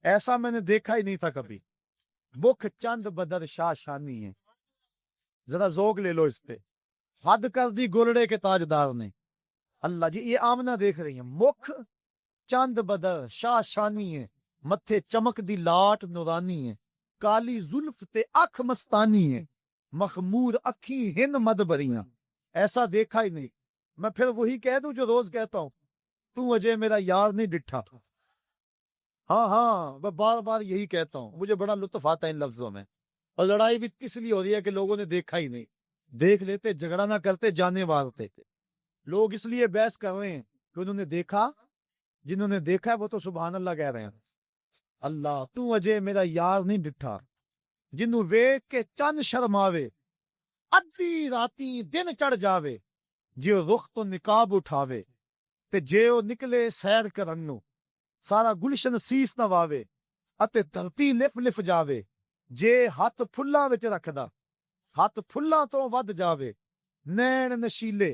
ایسا میں نے دیکھا ہی نہیں تھا کبھی، مکھ چند بدر شاہ شانی ہے، ذرا ذوق لے لو اس پہ، حد کر دی گولڑے کے تاجدار نے، اللہ جی، یہ آمنہ دیکھ رہی ہیں، مکھ چند بدر شاہ شانی ہے، متھے چمک دی لاٹ نورانی ہے، کالی زلف تے اکھ مستانی ہے، مخمور اکھی ہن مد بریاں، ایسا دیکھا ہی نہیں۔ میں پھر وہی کہہ دوں جو روز کہتا ہوں، تو اجے میرا یار نہیں ڈٹھا، ہاں میں بار بار یہی کہتا ہوں، مجھے بڑا لطف آتا ہے ان لفظوں میں، اور لڑائی بھی کس لیے ہو رہی ہے کہ لوگوں نے دیکھا ہی نہیں، دیکھ لیتے جھگڑا نہ کرتے، جانے مارتے تھے، لوگ اس لیے بحث کر رہے ہیں کہ انہوں نے دیکھا، جنہوں نے دیکھا ہے وہ تو سبحان اللہ کہہ رہے ہیں، اللہ تو اجے میرا یار نہیں ڈٹھا، جنوں ویکھ کے چن شرماوے، ادھی راتی دن چڑھ جاوے، جیو رخ تو نقاب اٹھاوے، تے جیو نکلے سیر کرن نو، سارا گلشن سیس نواوے، اتے دھرتی لف لف جاوے، جے ہاتھ پھلاں وچ رکھدا، ہاتھ پھلاں تو ود جاوے، نین نشیلے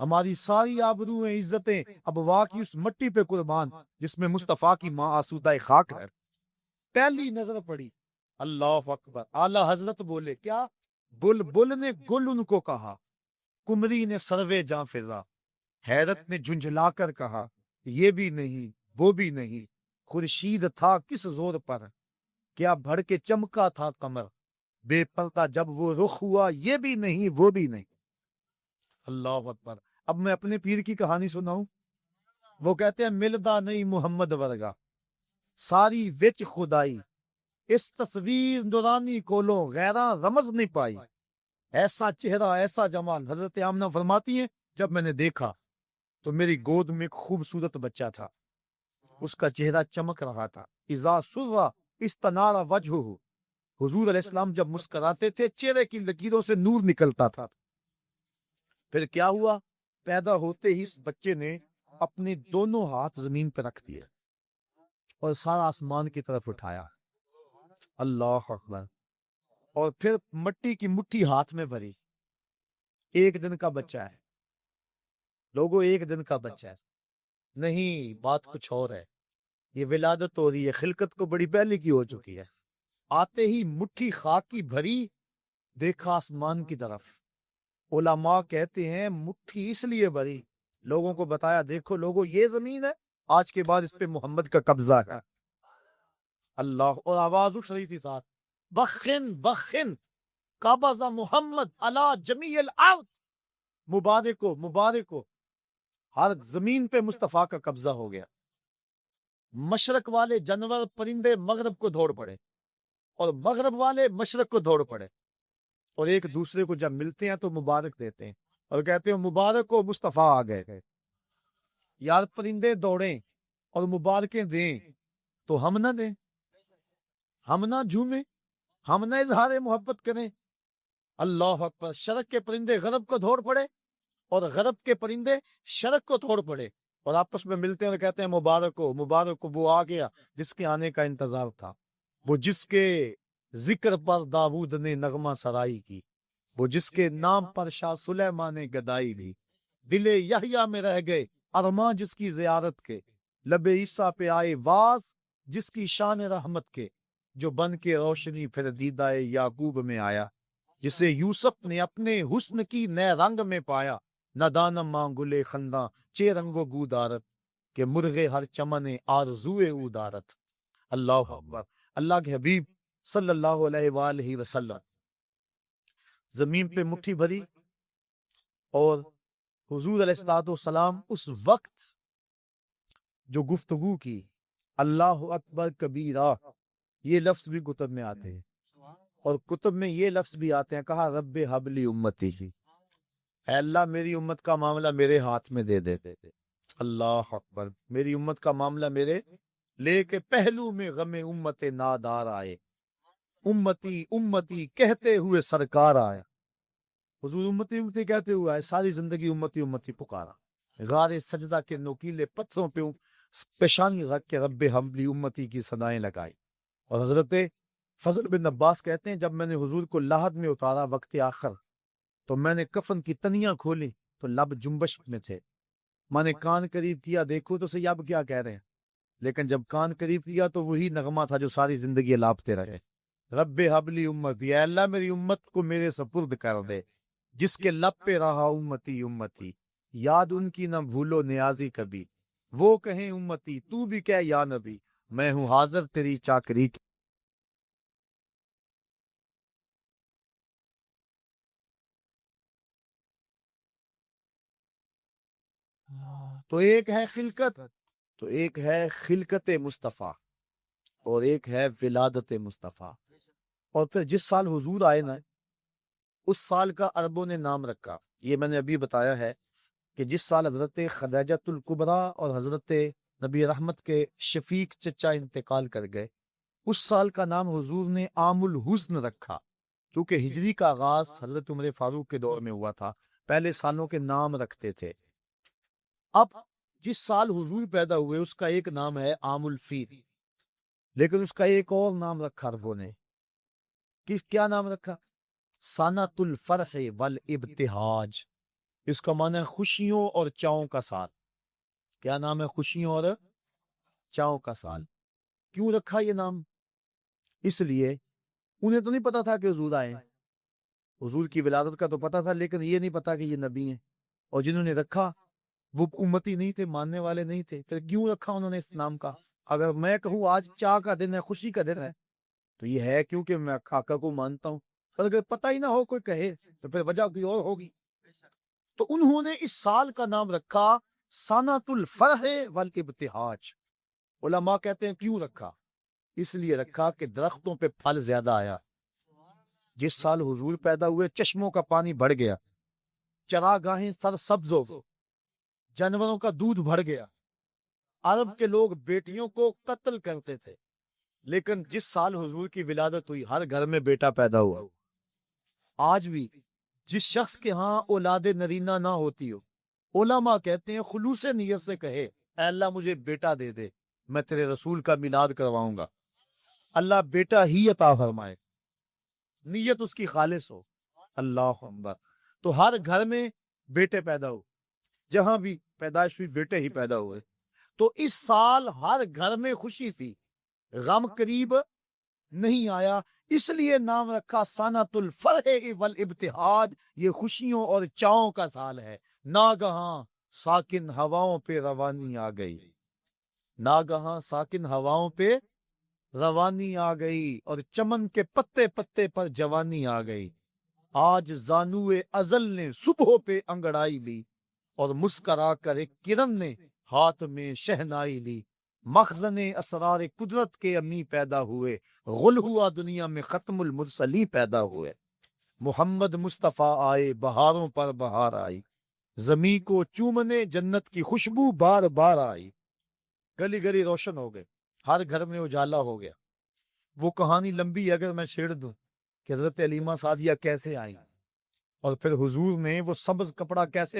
ہماری ساری آبروئیں عزتیں اب واقعی اس مٹی پہ قربان جس میں مصطفیٰ کی ماں آسودہ خاک ہے۔ پہلی نظر پڑی، اللہ اکبر، اعلی حضرت بولے کیا؟ بلبل نے گل ان کو کہا، کمری نے سروے جاں فضا، حیرت نے جھنجھلا کر کہا یہ بھی نہیں وہ بھی نہیں، خورشید تھا کس زور پر، کیا بھڑ کے چمکا تھا قمر، بے پردہ جب وہ رخ ہوا یہ بھی نہیں وہ بھی نہیں۔ اللہ اکبر۔ اب میں اپنے پیر کی کہانی سناؤں۔ وہ کہتے ہیں ملدا نہیں محمد ورگا، ساری وچ خدائی، اس تصویر نورانی کولو غیراں رمز نہیں پائی، ایسا چہرہ ایسا جمال۔ حضرت آمنہ فرماتی ہیں جب میں نے دیکھا تو میری گود میں ایک خوبصورت بچہ تھا، اس کا چہرہ چمک رہا تھا، اذا سرّ استنار وجہہ، حضور علیہ السلام جب مسکراتے تھے چہرے کی لکیروں سے نور نکلتا تھا۔ پھر کیا ہوا؟ پیدا ہوتے ہی اس بچے نے اپنے دونوں ہاتھ زمین پہ رکھ دیے اور سارا آسمان کی طرف اٹھایا، اللہ اکبر، اور پھر مٹی کی مٹھی ہاتھ میں بھری۔ ایک دن کا بچہ ہے لوگوں، ایک دن کا بچہ ہے، نہیں بات کچھ اور ہے۔ یہ ولادت ہو رہی ہے، خلقت کو بڑی پہلے کی ہو چکی ہے۔ آتے ہی مٹھی خاک کی بھری، دیکھا آسمان کی طرف۔ علماء کہتے ہیں مٹھی اس لیے بھری، لوگوں کو بتایا دیکھو لوگوں یہ زمین ہے، آج کے بعد اس پہ محمد کا قبضہ ہے۔ اللہ، اور آواز اٹھ رہی تھی ساتھ، بخن بخن قبض محمد علی جمیع الارض، مبارک ہو مبارک ہو، ہر زمین پہ مصطفیٰ کا قبضہ ہو گیا۔ مشرق والے جانور پرندے مغرب کو دوڑ پڑے اور مغرب والے مشرق کو دوڑ پڑے، اور ایک دوسرے کو جب ملتے ہیں تو مبارک دیتے ہیں اور کہتے ہیں مبارک ہو مصطفیٰ آ گئے۔ یار پرندے دوڑیں اور مبارکیں دیں تو ہم نہ دیں، ہم نہ جھومیں، ہم نہ اظہار محبت کریں۔ اللہ اکبر۔ شرق کے پرندے غرب کو دوڑ پڑے اور غرب کے پرندے شرق کو دوڑ پڑے اور آپس میں ملتے ہیں اور کہتے ہیں مبارک ہو مبارک ہو، وہ آ گیا جس کے آنے کا انتظار تھا، وہ جس کے ذکر پر داؤد نے نغمہ سرائی کی، وہ جس کے نام پر شاہ سلیمان نے گدائی دی، دل یحییٰ میں رہ گئے ارماں جس کی زیارت کے، لب عیسیٰ پہ آئے واز جس کی شان رحمت کے، جو بن کے روشنی پھر دیدہ یعقوب میں آیا، جسے یوسف نے اپنے حسن کی نئے رنگ میں پایا، ندانم ماں گلے خنداں چے رنگو گودارت، کہ مرغے ہر چمن آرزوئے اودارت۔ اللہ اکبر۔ اللہ کے حبیب صلی اللہ علیہ وآلہ وسلم زمین پہ مٹھی بھری اور حضور علیہ السلام اس وقت جو گفتگو کی، اللہ اکبر کبیرہ، یہ لفظ بھی کتب میں آتے ہیں اور کتب میں یہ لفظ بھی آتے ہیں، کہا رب حبلی امتی ہی، اے اللہ میری امت کا معاملہ میرے ہاتھ میں دے دے۔ اللہ اکبر۔ میری امت کا معاملہ میرے لے کے پہلو میں غم امت نادار آئے، امتی امتی کہتے ہوئے سرکار آیا۔ حضور امتی امتی کہتے ہوئے آئے، ساری زندگی امتی امتی پکارا، غار سجدہ کے نوکیلے پتھروں پہ پیشانی رکھ کے رب حبلی امتی کی صدائیں لگائی۔ اور حضرت فضل بن عباس کہتے ہیں جب میں نے حضور کو لحد میں اتارا وقت آخر تو میں نے کفن کی تنیاں کھولی تو لب جنبش میں تھے، میں نے کان قریب کیا دیکھو تو صحیح اب کیا کہہ رہے ہیں، لیکن جب کان قریب کیا تو وہی نغمہ تھا جو ساری زندگی لاپتے رہے، رب حبلی امتی، اے اللہ میری امت کو میرے سپرد کر دے، جس کے لب پہ رہا امتی امتی، یاد ان کی نہ بھولو نیازی کبھی، وہ کہیں امتی تو بھی کہہ یا نبی، میں ہوں حاضر تیری چاکری کی۔ تو ایک ہے خلقت، تو ایک ہے خلقت مصطفیٰ اور ایک ہے ولادت مصطفیٰ۔ اور پھر جس سال حضور آئے نا اس سال کا عربوں نے نام رکھا، یہ میں نے ابھی بتایا ہے کہ جس سال حضرت خدیجۃ الکبریٰ اور حضرت نبی رحمت کے شفیق چچا انتقال کر گئے، اس سال کا نام حضور نے عام الحزن رکھا، کیونکہ ہجری کا آغاز حضرت عمر فاروق کے دور میں ہوا تھا، پہلے سالوں کے نام رکھتے تھے۔ اب جس سال حضور پیدا ہوئے اس کا ایک نام ہے عام الفیل، لیکن اس کا ایک اور نام رکھا عربوں نے، کیا نام رکھا؟ سنۃ الفرح والابتہاج، اس کا معنی ہے خوشیوں اور چاؤں کا سال. کیا نام ہے؟ خوشیوں اور چاؤں کا سال. کیوں رکھا یہ نام؟ اس لیے انہیں تو نہیں پتا تھا کہ حضور آئے. حضور کی ولادت کا تو پتا تھا، لیکن یہ نہیں پتا کہ یہ نبی ہیں. اور جنہوں نے رکھا وہ امتی نہیں تھے، ماننے والے نہیں تھے. پھر کیوں رکھا انہوں نے اس نام کا؟ اگر میں کہوں آج چاہ کا دن ہے، خوشی کا دن ہے، تو یہ ہے کیونکہ میں آقا کو مانتا ہوں. اور اگر پتہ ہی نہ ہو کوئی کہے تو پھر وجہ کوئی اور ہوگی. تو انہوں نے اس سال کا نام رکھا سنۃ الفرح والابتہاج. علماء کہتے ہیں کیوں رکھا؟ اس لیے رکھا کہ درختوں پہ پھل زیادہ آیا. جس سال حضور پیدا ہوئے چشموں کا پانی بڑھ گیا، چراگاہیں سرسبز ہو گئی، جانوروں کا دودھ بڑھ گیا. عرب کے لوگ بیٹیوں کو قتل کرتے تھے، لیکن جس سال حضور کی ولادت ہوئی ہر گھر میں بیٹا پیدا ہوا. آج بھی جس شخص کے ہاں اولاد نرینہ نہ ہوتی ہو، علماء کہتے ہیں خلوص نیت سے کہے اے اللہ مجھے بیٹا دے دے، میں تیرے رسول کا میلاد کرواؤں گا، اللہ بیٹا ہی عطا فرمائے. نیت اس کی خالص ہو. اللہ اکبر. تو ہر گھر میں بیٹے پیدا ہو، جہاں بھی پیدائش ہوئی بیٹے ہی پیدا ہوئے. تو اس سال ہر گھر میں خوشی تھی، غم قریب نہیں آیا. اس لیے نام رکھا سنۃ الفرح والابتہاج. یہ خوشیوں اور چاؤں کا سال ہے. ناگہاں ساکن ہواؤں پہ روانی آ گئی. ناگہاں ساکن ہواؤں پہ روانی آ گئی، اور چمن کے پتے پتے پر جوانی آ گئی. آج زانوئے ازل نے صبح پہ انگڑائی لی، اور مسکرا کر ایک کرن نے ہاتھ میں شہنائی لی. مخزن اسرار قدرت کے امی پیدا ہوئے، غل ہوا دنیا میں ختم المرسلی پیدا ہوئے. محمد مصطفیٰ آئے، بہاروں پر بہار آئی، زمیں کو چومنے جنت کی خوشبو بار بار آئی. گلی گلی روشن ہو گئے، ہر گھر میں اجالا ہو گیا. وہ کہانی لمبی ہے، اگر میں چھیڑ دوں کہ حضرت علیمہ سعدیہ کیسے آئی، اور پھر حضور نے وہ سبز کپڑا کیسے